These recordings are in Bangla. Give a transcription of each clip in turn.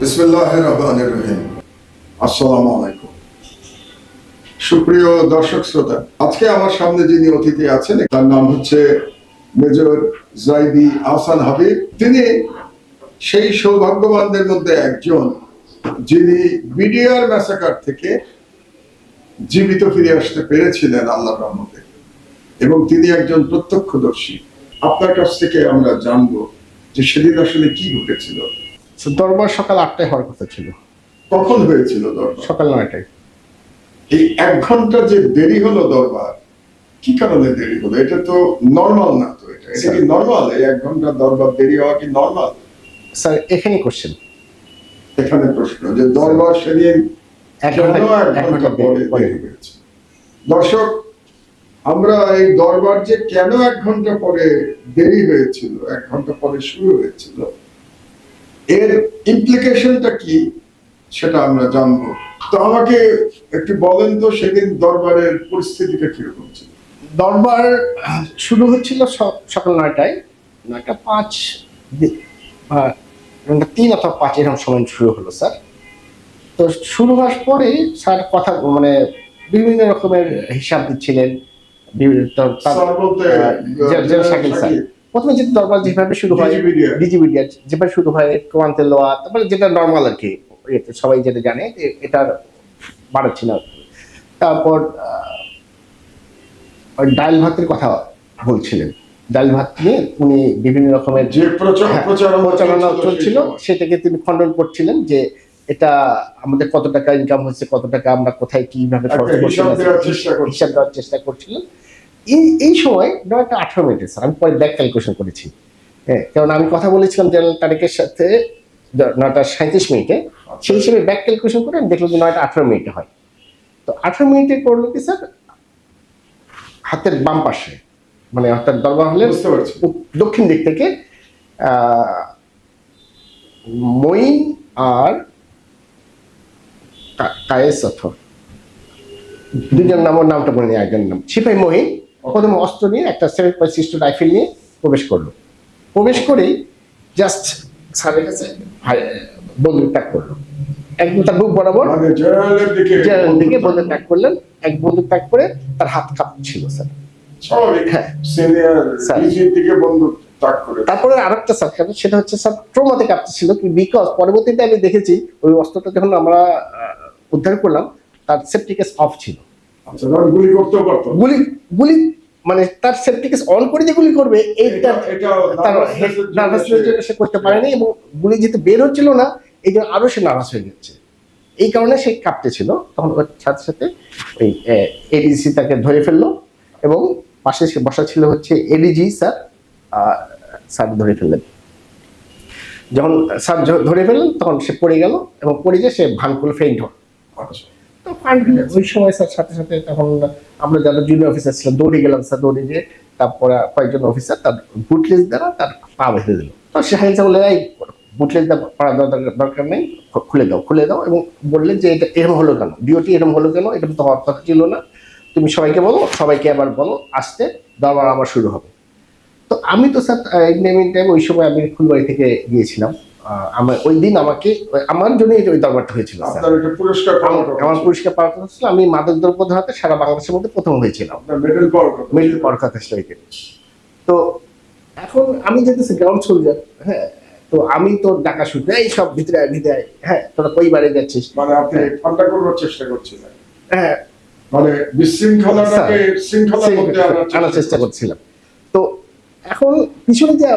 বিসমিল্লাহির রহমানির রহিম। আসসালামু আলাইকুম। সুপ্রিয় দর্শক শ্রোতা, আজকে আমার সামনে যিনি অতিথি আছেন তার নাম হচ্ছে মেজর জাইদি আহসান হাবিব। তিনি সেই সৌভাগ্যবানদের মধ্যে একজন যিনি বিডিআর ম্যাসাকার থেকে জীবিত ফিরে আসতে পেরেছিলেন আল্লাহর রহমতে, এবং তিনি একজন প্রত্যক্ষদর্শী। আপনার কাছ থেকে আমরা জানবো যে সেদিন আসলে কি ঘটেছিল। দরবার সকাল 8টায় হওয়ার কথা ছিল। কখন হয়েছিল দরবার? সকাল 9টায়। এই 1 ঘন্টা যে দেরি হলো দরবার, কি কারণে দেরি হলো? এটা তো নরমাল না। তো এটা কি নরমাল? এই 1 ঘন্টা দরবার দেরি হওয়া কি নরমাল? স্যার এখানে কোশ্চেন, এখানে প্রশ্ন যে দরবার সেদিন 1 ঘন্টা পরে দেরি হয়েছে। দর্শক, আমরা এই দরবার যে কেন 1 ঘন্টা পরে দেরি হয়েছিল, 1 ঘন্টা পরে শুরু হয়েছিল, এর ইমপ্লিকেশনটা কি সেটা আমরা জানবো। তো আমাকে একটু বলেন তো সেদিন দরবারের পরিস্থিতিটা কিরকম ছিল? দরবার শুরু হচ্ছিল সকাল 9টায়, 9টা 5, 3 অথবা 5 এরকম সময় শুরু হলো স্যার। তো শুরু হওয়ার পরে স্যার কথা বিভিন্ন রকমের হিসাব দিচ্ছিলেন। প্রথমে যে দরবার যেভাবে শুরু হয়, ডিজিবিডিয়া যেভাবে শুরু হয়, কোরআন তেলাওয়াত, তারপরে যেটা নর্মাল আর কি, সবাই যেটা জানে এটার বাড়াচ্ছি না। তারপর ডাল ভাতের কথা বলছিলেন। ডাল ভাত নিয়ে উনি বিভিন্ন রকমের যে প্রচারণা চলছিল সেটাকে তিনি খণ্ডন করছিলেন যে এটা আমাদের কত টাকা ইনকাম হচ্ছে, কত টাকা আমরা কোথায় কিভাবে খরচ করছিলাম হিসাব দেওয়ার চেষ্টা করছিলেন। এই সময় 9:18 স্যার, আমি পরে ব্যাক ক্যালকুলেশন করেছি। হ্যাঁ, কারণ আমি কথা বলেছিলাম জেনারেল তারেকের সাথে 9:37, সেই হিসেবে ব্যাক ক্যালকুলেশন করে আমি দেখলাম যে 9:18 হয়। তো 18 করলো কি স্যার, হাতের বাম পাশে, মানে অর্থাৎ দরবার হলের দক্ষিণ দিক থেকে মঈন আর কায়েস, অথবা দুজন নামটা বলে নিয়ে, একজন নাম সিপাহী মঈন প্রথমে অস্ত্র নিয়ে একটা 7.62 রাইফেল নিয়ে প্রবেশ করলো। প্রবেশ করেই জাস্ট স্যারের কাছে বন্দুক তাক করলো, একদম তার বুক বরাবর জেনারেলের দিকে বন্দুক তাক করলেন। এক বন্দুক তাক করে তার হাত কাঁপছিল স্যার। তারপরে আরেকটা স্যার, সেটা হচ্ছে স্যার ট্রমাতে কাঁপছিল কি, বিকজ পরবর্তীতে আমি দেখেছি ওই অস্ত্রটা যখন আমরা উদ্ধার করলাম তার সেপটিকেস অফ ছিল। গুলি মানে তার সেপটিকেস অন করে যে গুলি করবে এইটা তার নার্ভাসনেস সে করতে পারেনি, এবং গুলি যেহেতু বের হচ্ছিল না এই জন্য আরো সে নার্ভাস হয়ে যাচ্ছে। এই কারণে সে কাঁপতেছিল। তখন ওর সাথে সাথে ওই এডিসি তাকে ধরে ফেললো, এবং পাশে সে বসা ছিল হচ্ছে এডিজি স্যার। স্যার ধরে ফেললেন। যখন স্যার ধরে ফেললেন তখন সে পড়ে গেল, এবং পড়ে গিয়ে সে ভান করলো, ফেইন্ট হল। তো ওই সময় স্যার সাথে সাথে তখন আমরা যারা জুনিয়র অফিসার ছিলাম দৌড়ে গেলাম স্যার। দৌড়ে গিয়ে তারপরে কয়েকজন অফিসার তার বুটলেস দ্বারা তার পা বেঁধে দিল। তো সে হাইলসা বলে, এই বুটলেস পড়া দরকার নেই, খুলে দাও, এবং বললেন যে এটা এরকম হলো কেন, ডিওটি এরকম হলো কেন, এটা তো হওয়ার কথা ছিল না, তুমি সবাইকে বলো, সবাইকে আবার বলো আসতে, দরবার আবার শুরু হবে। তো আমি তো স্যার টাইম ওই সময় আমি ফুলবাড়ি থেকে গিয়েছিলাম। আমার ওই দিন আমার জন্য ওই দরবারটা হয়েছিল। আমার পুরস্কার পাওয়ার কথা ছিল। আমি মাদক দ্রব্য ধরাতে সারা বাংলাদেশের মধ্যে প্রথম হয়েছিলাম, মেডেল পাওয়ার কথা ছিল। তো এখন আমি যেতেছি গ্রাউন্ড সোলজার। হ্যাঁ, তো আমি তো ডাকা শুনতে এই সব ভিতরে হ্যাঁ তোরা কই বাড়ি যাচ্ছিস, মানে আপনি ঠান্ডা করবার চেষ্টা করছিলেন। হ্যাঁ, মানে বিশৃঙ্খলাটাকে শৃঙ্খলার মধ্যে আনার চেষ্টা করছিলাম। তো এখন পিছনে যে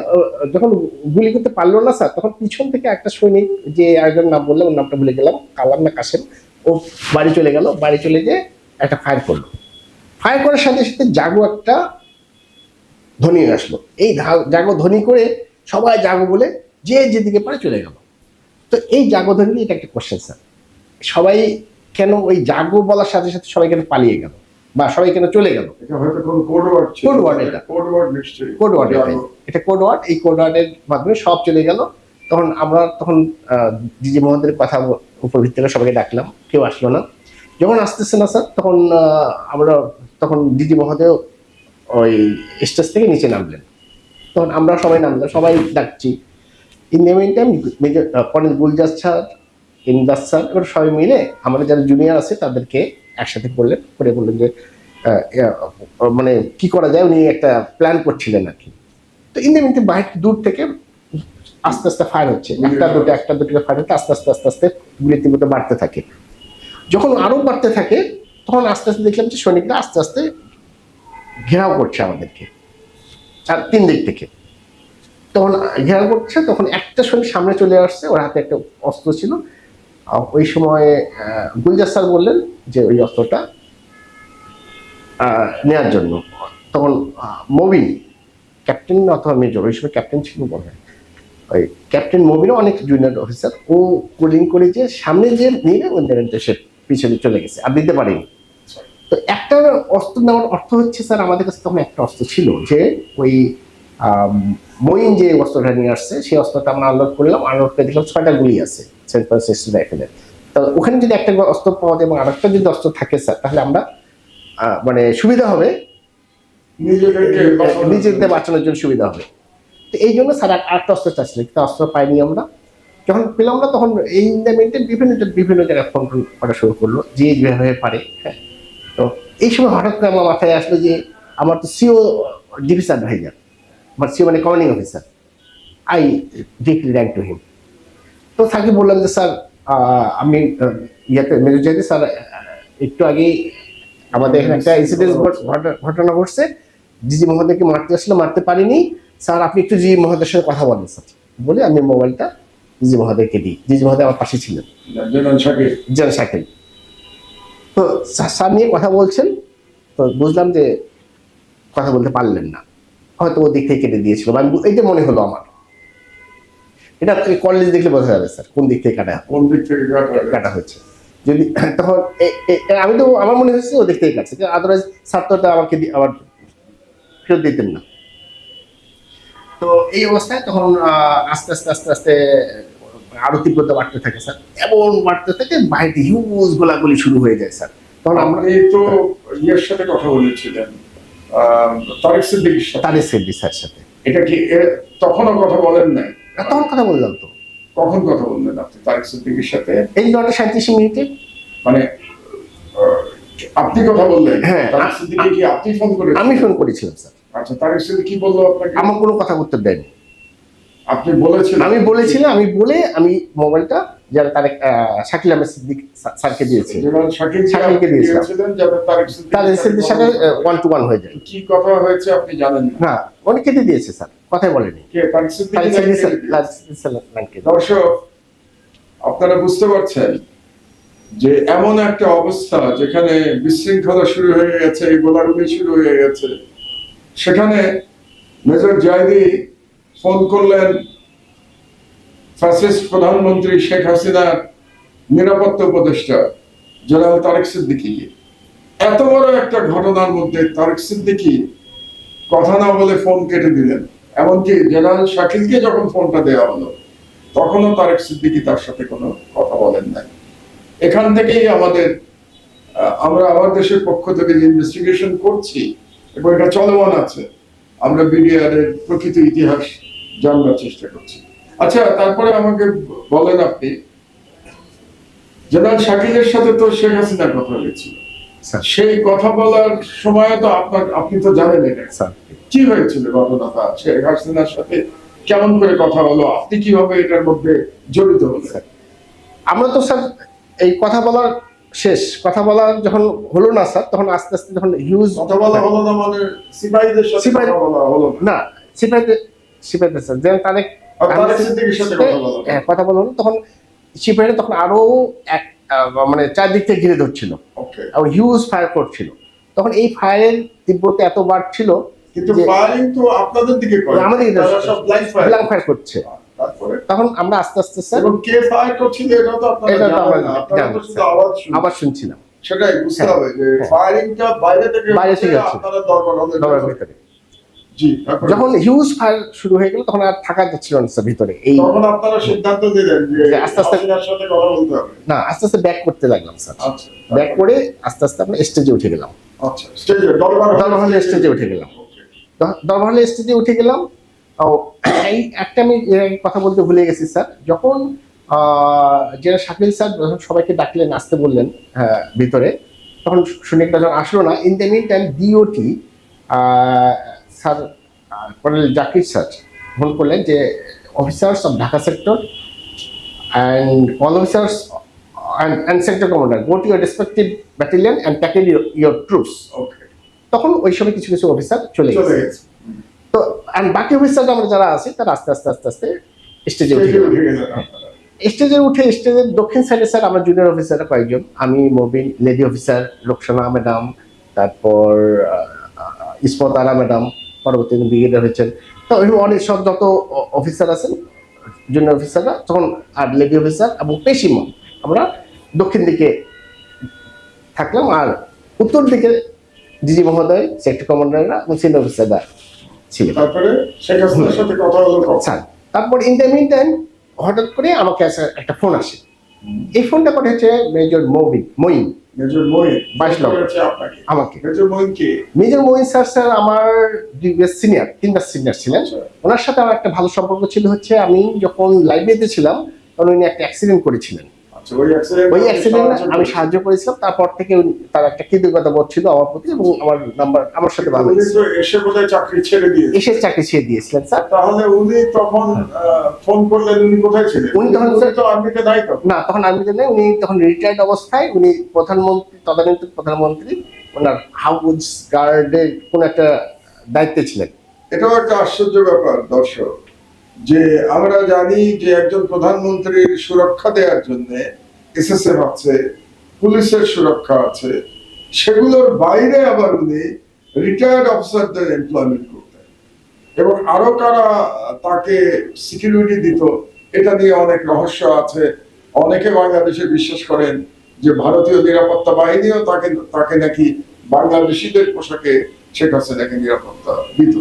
যখন গুলি করতে পারলো না স্যার, তখন পিছন থেকে একটা সৈনিক, যে আরেকজন নাম বললাম, ওর নামটা ভুলে গেলাম, কালাম না কাসেম, ও বাড়ি চলে গেল। বাড়ি চলে গিয়ে একটা ফায়ার করলো। ফায়ার করার সাথে সাথে জাগো একটা ধ্বনি আসলো। এই জাগো ধ্বনি করে সবাই জাগো বলে যে যেদিকে পারে চলে গেল। তো এই জাগো ধ্বনি, এটা একটা কোশ্চেন স্যার, সবাই কেন ওই জাগো বলার সাথে সাথে সবাই কেন পালিয়ে গেল বা সবাই কেন চলে গেল? এটা কোড ওয়ার্ড। এই কোড ওয়ার্ডের মাধ্যমে সব চলে গেল। তখন আমরা ডিজি মহোদয়ের কথা উপর ভিত্তি করে সবাইকে ডাকলাম, কেউ আসলো না। যখন আসতেছে না স্যার, তখন ডিজি মহোদয় ওই স্টেজ থেকে নিচে নামলেন। তখন আমরা সবাই নামলাম, সবাই ডাকছি। In the mean time colonel Gulzar sir, Imdad sir এবার সবাই মিলে আমাদের যারা জুনিয়র আছে তাদেরকে একসাথে করলেন, করে বললেন যে মানে কি করা যায়, উনি একটা প্ল্যান করছিলেন আর কি। তো ইন দ্য মিন টাইম বাইরে দূর থেকে আস্তে আস্তে ফায়ার হচ্ছে, একটা দুটো ফায়ার হচ্ছে, আস্তে আস্তে আস্তে আস্তে গুলির তীব্রতা বাড়তে থাকে। যখন আরো বাড়তে থাকে তখন আস্তে আস্তে দেখলাম যে সৈনিকরা আস্তে আস্তে ঘেরাও করছে আমাদেরকে আর 3 দিক থেকে। তখন ঘেরাও করছে, তখন একটা সৈনিক সামনে চলে আসছে, ওর হাতে একটা অস্ত্র ছিল। ওই সময় গুলজার স্যার বললেন যে ওই অস্ত্রটা নেওয়ার জন্য। তখন মবিন ক্যাপ্টেন অথবা মেজর, ওই সময় ক্যাপ্টেন ছিল মনে হয়, ওই ক্যাপ্টেন মবিনও অনেক জুনিয়র অফিসার, ও কোলিং করে যে সামনে যে নিয়ে ওদের সে পিছনে চলে গেছে, আর দিতে পারেনি। তো একটা অস্ত্র নেওয়ার অর্থ হচ্ছে স্যার আমাদের কাছে তখন একটা অস্ত্র ছিল যে ওই মইন যে অস্ত্রটা নিয়ে আসছে সেই অস্ত্রটা আমরা আনলোড করলাম, আনলোড করে দেখলাম 6টা গুলি আছে সেন্ট্রাল সিস্টেম রাইফেলের। তো ওখানে যদি একটা অস্ত্র পাওয়া যায় এবং আরেকটা যদি অস্ত্র থাকে স্যার, তাহলে আমরা মানে সুবিধা হবে, নিজেদের বাঁচানোর জন্য সুবিধা হবে। তো এই জন্য স্যার আরেকটা অস্ত্র চাচ্ছিলেন, কিন্তু অস্ত্র পাইনি আমরা। যখন পেলাম না তখন এই ইনডামেন্টে বিভিন্ন জায়গায় ফোন করা শুরু করলো, যে যেভাবে পারে। হ্যাঁ, তো এই সময় হঠাৎ করে আমার মাথায় আসলো যে আমার তো সিও ডিফেন্স অ্যাডভাইজার, আমার সিও মানে commanding officer, I directly rank to him. তো তাকে বললাম যে স্যার আমি ইয়াতে মেজর জাহিদ স্যার, একটু আগেই আমাদের এখানে একটা ইনসিডেন্ট ঘটনা ঘটছে, জিজি মহোদয়কে মারতে আসলে মারতে পারিনি স্যার, আপনি একটু জিজি মহোদয়ের সাথে কথা বলেন স্যার। বলে আমি মোবাইলটা জিজি মহোদয়কে দিই, জিজি মহোদয় আমার পাশে ছিলেন, জেনারেল শাকিল। তো স্যার নিয়ে কথা বলছেন, তো বুঝলাম যে কথা বলতে পারলেন না, হয়তো ওর দিক থেকে কেটে দিয়েছিল, আমি এইটা মনে হলো আমার। এটা কলেজ দেখলে বোঝা যাবে স্যার কোন দিক থেকে কাটা হয়েছে। যদি তখন আমি তো আমার মনে হচ্ছে ও দিক থেকে কাটছে, আদারওয়াইজ স্যার তো আমাকে আবার ফেরত দিতেন না। তো এই অবস্থায় তখন আস্তে আস্তে আস্তে আস্তে আরো তীব্রতা বাড়তে থাকে স্যার, এমন বাড়তে থাকে বাইরে হিউজ গোলাগুলি শুরু হয়ে যায় স্যার। তখন আমরা তো ইয়ের সাথে কথা বলেছিলেন, তারেক সিদ্দিকীর সাথে। এটা কি তখনও কথা বলেন নাই? তখন কথা বললাম তো। কখন কথা বললেন আপনি তারেক সিদ্দিকীর সাথে? এই 9:37 মানে আপনি কথা বললেন? হ্যাঁ। তারেক সিদ্দিকী কি আপনি ফোন করেছিলেন? আমি ফোন করেছিলাম স্যার। আচ্ছা, তারেক সিদ্দিকী কি বললো আপনাকে? আমার কোনো কথা উত্তর দেয়নি। আপনি বলেছিলেন? আমি বলেছিলাম, আমি বলে আমি মোবাইলটা যারা তারেক শাকিল আহমেদ সিদ্দিক স্যারকে দিয়েছি, শাকিলকে দিয়েছিলাম, যাতে তারেক সিদ্দিকের সাথে 1-to-1 হয়ে যায়। কি কথা হয়েছে আপনি জানেন না? উনি কেটে দিয়েছে স্যার, কথাই বলেনি। কে? তারেক সিদ্দিকী। দর্শক, আপনারা বুঝতে পারছেন যে এমন একটা অবস্থা যেখানে বিশৃঙ্খলা শুরু হয়ে গেছে, গোলাগুলি শুরু হয়ে গেছে, সেখানে মেজর জাহিদি ফোন করলেন ফ্যাসিস্ট প্রধানমন্ত্রী শেখ হাসিনার নিরাপত্তা উপদেষ্টা জেনারেল তারেক সিদ্দিকীকে। এত বড় একটা ঘটনার মধ্যে তারেক সিদ্দিকী কথা না বলে ফোন কেটে দিলেন। এমনকি জেনারেল শাকিলকে যখন ফোনটা দেওয়া হলো তখনও তারেক সিদ্দিকী তার সাথে কোনো কথা বলেন নাই। এখান থেকেই আমরা আমার দেশের পক্ষ থেকে যে ইনভেস্টিগেশন করছি এবং এটা চলমান আছে, আমরা বিডিআর এর প্রকৃত ইতিহাস জানবার চেষ্টা করছি। আচ্ছা, তারপরে আমাকে বলেন, আপনি জেনারেল শাকিলের সাথে তো শেখ হাসিনার কথা হয়েছিল, সেই কথা বলার সময় তো আপনি তো জানেন এটা কি হয়েছিল ঘটনাটা, শেখ হাসিনার সাথে কেমন করে কথা হলো, আপনি কিভাবে এটার মধ্যে জড়িত হলেন? আমরা তো স্যার এই কথা বলার কথা বলা যখন হলো না স্যার, তখন আস্তে আস্তে যখন হিউজ কথা বলা হলো না মানে সিপাহীদের সাথে কথা বলা হলো না? সিপাহীদের স্যার যেন তারেক সিদ্দিকীর সাথে কথা বলা হলো, তখন সিপাহীরা তখন আরো মানে চারদিক থেকে ঘিরে ধরছিল এবং হিউজ ফায়ার করছিল। তখন এই ফায়ারের তীব্রতা এত বাড়ছিল, কিন্তু ফায়ারিং তো আপনাদের দিকে করে, আমাদের তারা সব ব্ল্যাঙ্ক ফায়ার করছে। তখন আমরা আস্তে আস্তে স্যার, এবং কে ফায়ার করছিল এটা তো আপনারা জানেন না, আপনারা তো শুধু আওয়াজ শুনছিলাম। সেটাই বুঝতে হবে যে ফায়ারিংটা বাইরে থেকে আপনারা দরবার ভিতরে। জি, যখন হিউজ ফায়ার শুরু হয়ে গেল তখন আর থাকা যাচ্ছিল না স্যার ভিতরে। তখন আপনারা সিদ্ধান্ত নিলেন যে আস্তে আস্তে সাথে কথা বলতে হবে। না, আস্তে আস্তে ব্যাক করতে লাগলাম স্যার। আচ্ছা, ব্যাক করে আস্তে আস্তে আমরা স্টেজে উঠে গেলাম। আচ্ছা, স্টেজে দরবার হলে স্টেজে উঠে গেলাম। দরবার হলে স্টেজে উঠে গেলাম। ও, এই একটা আমি এর আগে কথা বলতে ভুলে গেছি স্যার, যখন যারা শাকিল স্যার যখন সবাইকে ডাকলেন আসতে বললেন ভিতরে, তখন শুনিকটা যখন আসলো না, in the mean time DOT sir colonel Zakir sir phone করলেন যে officers of Dhaka sector and all officers and sector commander go to your respective battalion and tackle your troops. ওকে, তখন ওই সময় কিছু কিছু অফিসার চলে চলে গেছে। গেছে। তো and বাকি অফিসার আমরা যারা আছি তারা আস্তে আস্তে আস্তে আস্তে স্টেজে উঠে স্টেজে উঠে গেলেন আপনারা। স্টেজের দক্ষিণ সাইডে স্যার আমরা জুনিয়র অফিসার কয়েকজন, আমি Mobin, lady officer Roksana madam, তারপর ইসমত আরা ম্যাডাম, পরবর্তী ব্রিগেডিয়ার হয়েছেন, তো ওই অনেক সব যত অফিসার আছেন জুনিয়র অফিসাররা তখন, আর লেডি অফিসার এবং পেশিমন, আমরা দক্ষিণ দিকে থাকলাম, আর উত্তর দিকে ডিজি মহোদয়, সেক্টর কমান্ডাররা এবং সিনিয়র অফিসাররা ছিলেন। তারপরে শেখ হাসিনার সাথে কথা হলো কখন? স্যার তারপর ইন দ্য মিন টাইম হঠাৎ করে আমাকে একটা ফোন আসে। এই ফোনটা করে হচ্ছে মেজর মঈন মেজর মঈন 22 লক্ষ করেছে আপনাকে? আমাকে। মেজর মঈন কে? মেজর মঈন স্যার আমার 3 বার সিনিয়র ছিলেন। ওনার সাথে আমার একটা ভালো সম্পর্ক ছিল, হচ্ছে আমি যখন লাইব্রেরিতে ছিলাম তখন উনি একটা অ্যাক্সিডেন্ট করেছিলেন। আচ্ছা, ওই অ্যাক্সিডেন্টে আমি সাহায্য করেছিলাম, তারপর থেকে তার একটা কৃতজ্ঞতা বোধ ছিল আমার প্রতি, এবং আমার নাম্বার আমার সাথে ভালো উনি তো এসে বোধহয় চাকরি ছেড়ে দিয়েছে। এসে চাকরি ছেড়ে দিয়েছিলেন স্যার। তাহলে উনি তখন ফোন করলেন, উনি কোথায় ছিলেন? উনি তখন তো আর্মিতে নাই তো? না, তখন আর্মিতে নেই, উনি তখন রিটায়ার্ড অবস্থায়, উনি তদানীন্তন প্রধানমন্ত্রী ওনার হাউস গার্ডের কোন একটা দায়িত্বে ছিলেন। এটাও একটা আশ্চর্য ব্যাপার দর্শক, যে আমরা জানি যে একজন প্রধানমন্ত্রীর সুরক্ষা দেওয়ার জন্য এসএসএফ আছে, পুলিশের সুরক্ষা আছে, সেগুলোর বাইরে আবার উনি রিটায়ার্ড অফিসারদের এমপ্লয়মেন্ট করতেন এবং আরো কারা তাকে সিকিউরিটি দিত, এটা নিয়ে অনেক রহস্য আছে। অনেকে বাংলাদেশে বিশ্বাস করেন যে ভারতীয় নিরাপত্তা বাহিনীও তাকে নাকি বাংলাদেশিদের পোশাকে শেখ হাসিনাকে নিরাপত্তা দিত।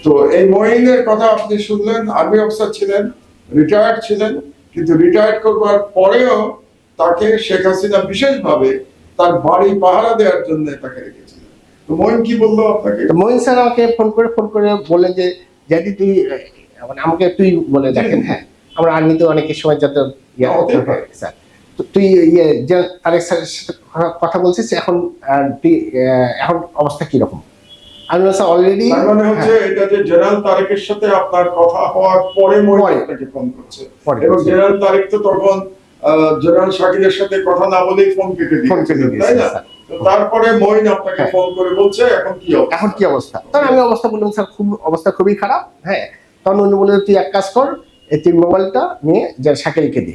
তো এই মঈনের কথা আপনি শুনলেন, আর্মি অফিসার ছিলেন, রিটায়ার্ড ছিলেন, কিন্তু রিটায়ার্ড করবার পরেও তাকে শেখ হাসিনা বিশেষভাবে তার বাড়ি পাহারা দেওয়ার জন্য তাকে রেখেছিলেন। তো মঈন কি বললো আপনাকে? তো মঈন স্যার আমাকে ফোন করে বললেন যে যদি তুই মানে আমাকে তুই বলে দেখেন, হ্যাঁ আমরা আর্মিতে অনেকের সময় যত স্যার, তো তুই যে তারেক স্যারের সাথে কথা বলছিস, এখন তুই এখন অবস্থা কিরকম? আমি স্যার অলরেডি, তার মানে হচ্ছে এটা যে জেনারেল তারেকের সাথে আপনার কথা হওয়ার পরে মঈন আপনাকে ফোন করছে, এবং জেনারেল তারেক তো তখন জেনারেল শাকিলের সাথে কথা না বলেই ফোন কেটে দিয়েছিলেন, তাই না? তারপরে মঈন আপনাকে ফোন করে বলছে এখন কি অবস্থা। তখন আমি অবস্থা বললাম স্যার অবস্থা খুবই খারাপ। হ্যাঁ, তখন উনি বললেন তুই এক কাজ কর, তুই মোবাইলটা নিয়ে যে শাকিলকে দে।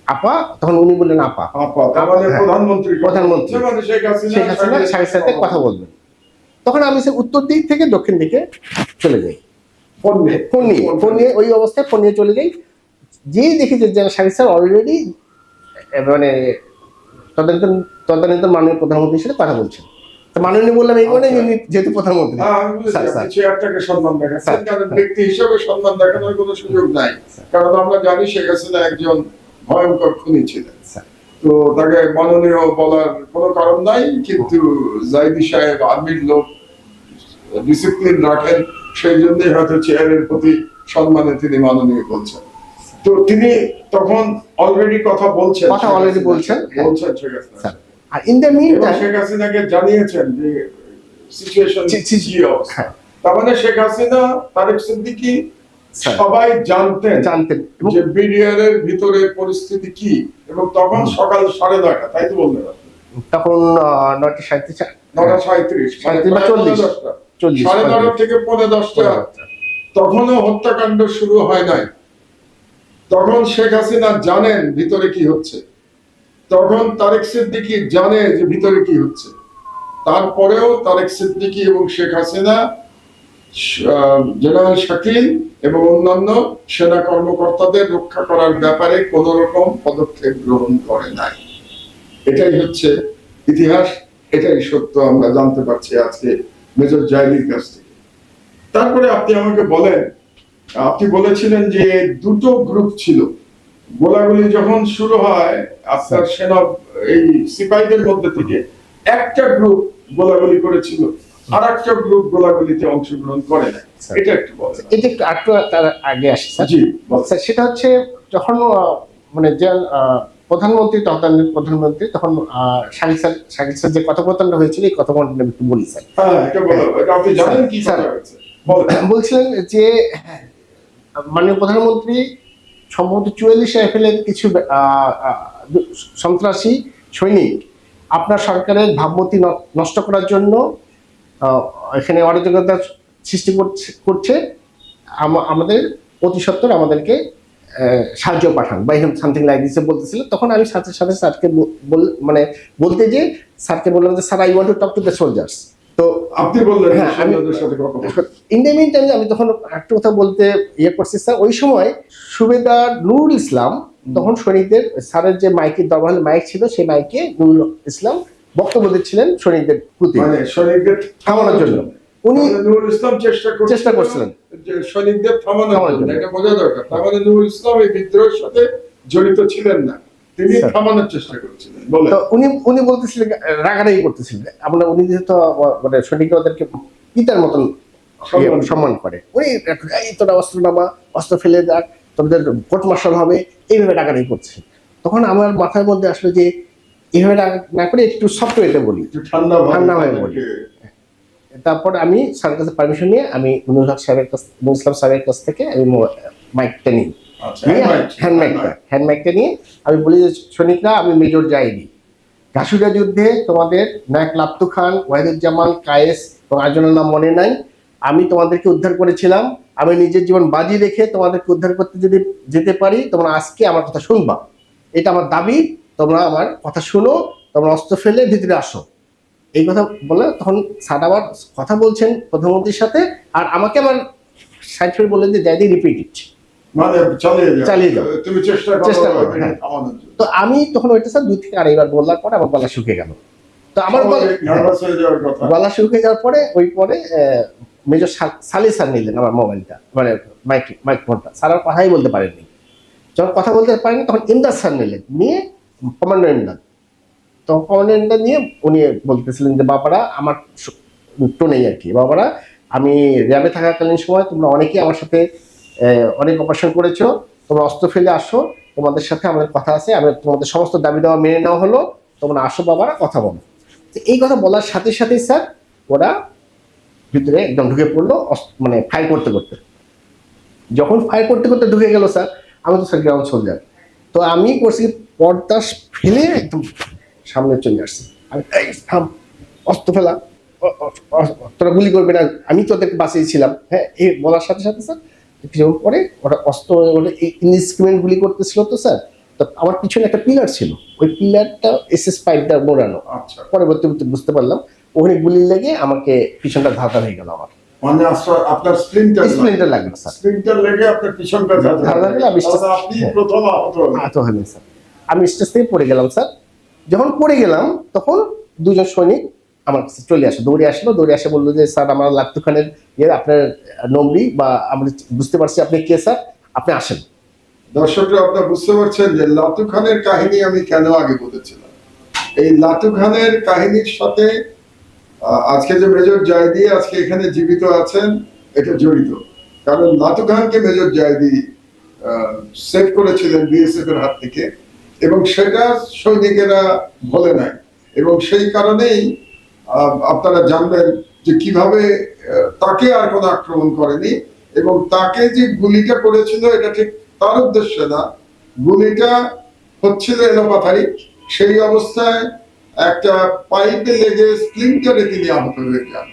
আপা, তখন উনি বললেন আপা, আমাদের প্রধানমন্ত্রী মানে শেখ হাসিনা শাকিলের সাথে কথা বলবেন। তখন আমি স্যার উত্তর দিক থেকে দক্ষিণ দিকে চলে যাই, ফোন নিয়ে ওই অবস্থায় ফোন নিয়ে চলে যাই। যেই দেখি যে শাকিল স্যার অলরেডি মানে তদানীন্তন মাননীয় প্রধানমন্ত্রীর সাথে কথা বলছেন। তো মাননীয় বললাম এই কারণে যেহেতু প্রধানমন্ত্রী, চেয়ারটাকে সম্মান দেখাচ্ছেন, কারণ ব্যক্তি হিসেবে সম্মান দেখানোর কোনো সুযোগ নাই, কারণ আমরা জানি শেখ হাসিনা একজন ভয়ঙ্কর খুনি ছিলেন। তো তাকে মাননীয় বলার কোনো কারণ নাই, কিন্তু জাইদি সাহেব আর্মির লোক, ডিসিপ্লিন রাখেন, সেই জন্যই হয়তো চেয়ারের প্রতি সম্মানে তিনি মাননীয় বলছেন। তো তিনি তখন অলরেডি কথা বলছেন শেখ হাসিনা, আর in the mean time Sheikh হাসিনাকে জানিয়েছেন যে সিচুয়েশন তার মানে শেখ হাসিনা, তারেক সিদ্দিকী সবাই জানতেন যে বিডিআর এর ভিতরে পরিস্থিতি কি, এবং তখন সকাল 9:30, তাই তো বললেন আপনি? তখন 9:37 9:35 থেকে 10:30 তখনও হত্যাকাণ্ড শুরু হয় নাই। তখন শেখ হাসিনা জানেন ভিতরে কি হচ্ছে, তখন তারেক সিদ্দিকী জানে যে ভিতরে কি হচ্ছে। তারপরেও তারেক সিদ্দিকী এবং শেখ হাসিনা, জেনারেল শাকিল এবং অন্যান্য সেনা কর্মকর্তাদের রক্ষা করার ব্যাপারে কোন রকম পদক্ষেপ গ্রহণ করে নাই। এটাই হচ্ছে ইতিহাস, এটাই সত্য আমরা জানতে পারছি আজকে মেজর জাইদির কাছ থেকে। তারপরে আপনি আমাকে বলেন, আপনি বলেছিলেন যে দুটো গ্রুপ ছিল, গোলাগুলি যখন শুরু হয় আপনার সেনা এই সিপাহীদের মধ্যে থেকে একটা গ্রুপ গোলাগুলি করেছিল, আর একটা গ্রুপ গোলাগুলিতে অংশগ্রহণ করে না, এটা একটু বলেন। এটা একটু একটু তার আগে আসি স্যার। জি বলেন। স্যার সেটা হচ্ছে যখন মানে যে প্রধানমন্ত্রী তদানীন্তন প্রধানমন্ত্রী তখন শাকিল স্যার যে কথোপকথনটা হয়েছিল এই কথোপকথনটা আমি একটু বলি স্যার। হ্যাঁ এটা বলো, এটা আপনি জানেন কি স্যার, কথা হয়েছে বলেন। বলছিলেন যে মাননীয় প্রধানমন্ত্রী সম্ভবত 44 রাইফেলের কিছু সন্ত্রাসী সৈনিক আপনার সরকারের ভাবমূর্তি নষ্ট করার জন্য এখানে অরাজকতা সৃষ্টি করছে, আমাদের অতি সত্বর আমাদেরকে সাহায্য পাঠান বা সামথিং লাইক দিস বলতেছিল। তখন আমি সাথে সাথে স্যারকে মানে বলতে যে স্যারকে বললাম যে sir I want to talk to the soldiers. তো আপনি বললেন হ্যাঁ আমি সৈন্যদের সাথে কথা বলতে। ইন দ্য মিন টাইম আমি তখন একটা কথা বলতে ইয়ে করছি স্যার। ওই সময় সুবেদার নুরুল ইসলাম তখন সৈনিকদের স্যারের যে মাইকের দরবারে মাইক ছিল সেই মাইকে নুরুল ইসলাম বক্তব্য দিচ্ছিলেন সৈনিকদের প্রতি, মানে সৈনিকদের থামানোর জন্য। উনি নুরুল ইসলাম চেষ্টা করছিলেন যে সৈনিকদের থামানোর থামানোর জন্য, জন্য। এটা বোঝা দরকার। তার মানে নুরুল ইসলাম এই বিদ্রোহের সাথে জড়িত ছিলেন না, তিনি স্যার। থামানোর চেষ্টা করছিলেন। বলেন। তো উনি বলতেছিলেন, রাগারাগি করতেছিলেন। আমরা উনি যেহেতু মানে সৈনিকরা ওদেরকে পিতার মতন সম্মান করে, উনি এই তোরা অস্ত্র নামা, অস্ত্র ফেলে দেখ, তোদের কোর্ট মার্শাল হবে, এইভাবে রাগারাগি করছে। তখন আমার মাথার মধ্যে আসলো যে এইভাবে না করে একটু সফটওয়্যারে বলি, একটু ঠান্ডা হয়ে বলি। তারপর আমি স্যারের কাছে পারমিশন নিয়ে আমি নুরুল ইসলাম স্যারের কাছ থেকে আমি মাইকটা নিই, হ্যান্ড মাইকটা নিয়ে আমি বলি যে সৈনিকরা, আমি মেজর যাইনি, ঘাসুরিয়া যুদ্ধে তোমাদের নায়ক লাপ্তু খান, ওয়াহিদুজ্জামান, কায়েস এবং আরেকজনের নাম মনে নাই, আমি তোমাদেরকে উদ্ধার করেছিলাম। আমি নিজের জীবন বাজি রেখে তোমাদেরকে উদ্ধার করতে যদি যেতে পারি, তোমরা আজকে আমার কথা শুনবা, এটা আমার দাবি। তোমরা আমার কথা শুনো, তোমরা অস্ত্র ফেলে ভিতরে আসো। এই কথা বলে তখন স্যার আবার কথা বলছেন প্রধানমন্ত্রীর সাথে, আর আমাকে আবার সাইড করে বললেন যে দাদি রিপিট ইট, মানে চালিয়ে যাও, তুমি চেষ্টা করো। হ্যাঁ। তো আমি তখন ওইটা স্যার 2 থেকে 2.5 বার বলার পরে আমার গলা শুকিয়ে গেল। তো আমার গলা শুকিয়ে যাওয়ার পরে পরে মেজর সালি স্যার নিলেন আমার মোবাইলটা, মানে মাইক ফোনটা। স্যার আর কথাই বলতে পারেননি। যখন কথা বলতে পারেনি তখন ইমদাদ স্যার নিলেন, নিয়ে কমান্ডার ইমদাদ। তো কমান্ডার ইমদাদ নিয়ে উনি বলতেছিলেন যে বাবারা, আমার টোনেই আর কি, বাবারা আমি র্যাবে থাকাকালীন সময় তোমরা অনেকেই আমার সাথে অনেক অপারেশন করেছো, তোমরা অস্ত্র ফেলে আসো, তোমাদের সাথে আমাদের কথা আছে, আমি তোমাদের সমস্ত দাবি দেওয়া মেনে নেওয়া হলো, তোমরা আসো বাবারা কথা বলো। এই কথা বলার সাথে সাথেই স্যার ওরা ভিতরে একদম ঢুকে পড়লো, মানে ফায়ার করতে করতে। যখন ফায়ার করতে করতে ঢুকে গেল স্যার, আমি তো স্যার গ্রাউন্ড সোলজার, তো আমি করছি পর্দা ফেলে একদম সামনে চলে আসছি। আমি থাম, অস্ত্র ফেলা, তোরা গুলি করবে না, আমি তোদেরকে বাঁচিয়েছিলাম। হ্যাঁ, এই বলার সাথে সাথে স্যার কিছুক্ষণ পরে ওরা অস্ত্র ইনস্ট্রুমেন্ট গুলি করতেছিল। তো স্যার, তো আমার পিছনে একটা পিলার ছিল, ওই পিলারটা SS পাইপ দিয়ে মোড়ানো। আচ্ছা। পরবর্তী বুঝতে পারলাম ওখানে গুলি লেগে আমাকে পিছনটা ধাঁধা হয়ে গেল। আমার মানে আপনার স্প্লিন্টার লাগলো স্যার, স্প্লিন্টার লেগে আপনার পিছনটা ধাঁধা হয়ে আপনি প্রথম আহত হলেন স্যার। আমি স্টেজ থেকে পড়ে গেলাম স্যার। যখন পড়ে গেলাম তখন 2 জন সৈনিক আমার কাছে চলে আসলো, দৌড়ে আসে বললো যে স্যার আমার লাপ্তু খানের আপনার নমরি, বা আমরা বুঝতে পারছি আপনি কে স্যার, আপনি আসেন। দর্শকরা আপনারা বুঝতে পারছেন যে লাটু খানের কাহিনী আমি কেন আগে বলেছিলাম। এই লাটু খানের কাহিনীর সাথে আজকে যে মেজর জায়দি আজকে এখানে জীবিত আছেন এটা জড়িত। কারণ লাটু খানকে মেজর জায়দি সেভ করেছিলেন BSF এর হাত থেকে, এবং সেটা সৈনিকেরা বলে নাই। এবং সেই কারণেই আপনারা জানবেন যে কিভাবে তাকে আর কোনো আক্রমণ করেনি, এবং তাকে যে গুলিটা করেছিল এটা ঠিক তার উদ্দেশ্যে না, গুলিটা হচ্ছিল এলোপাথারি। সেই অবস্থায় একটা পাইপে লেগে স্প্লিন্টারে তিনি আহত হয়ে যান।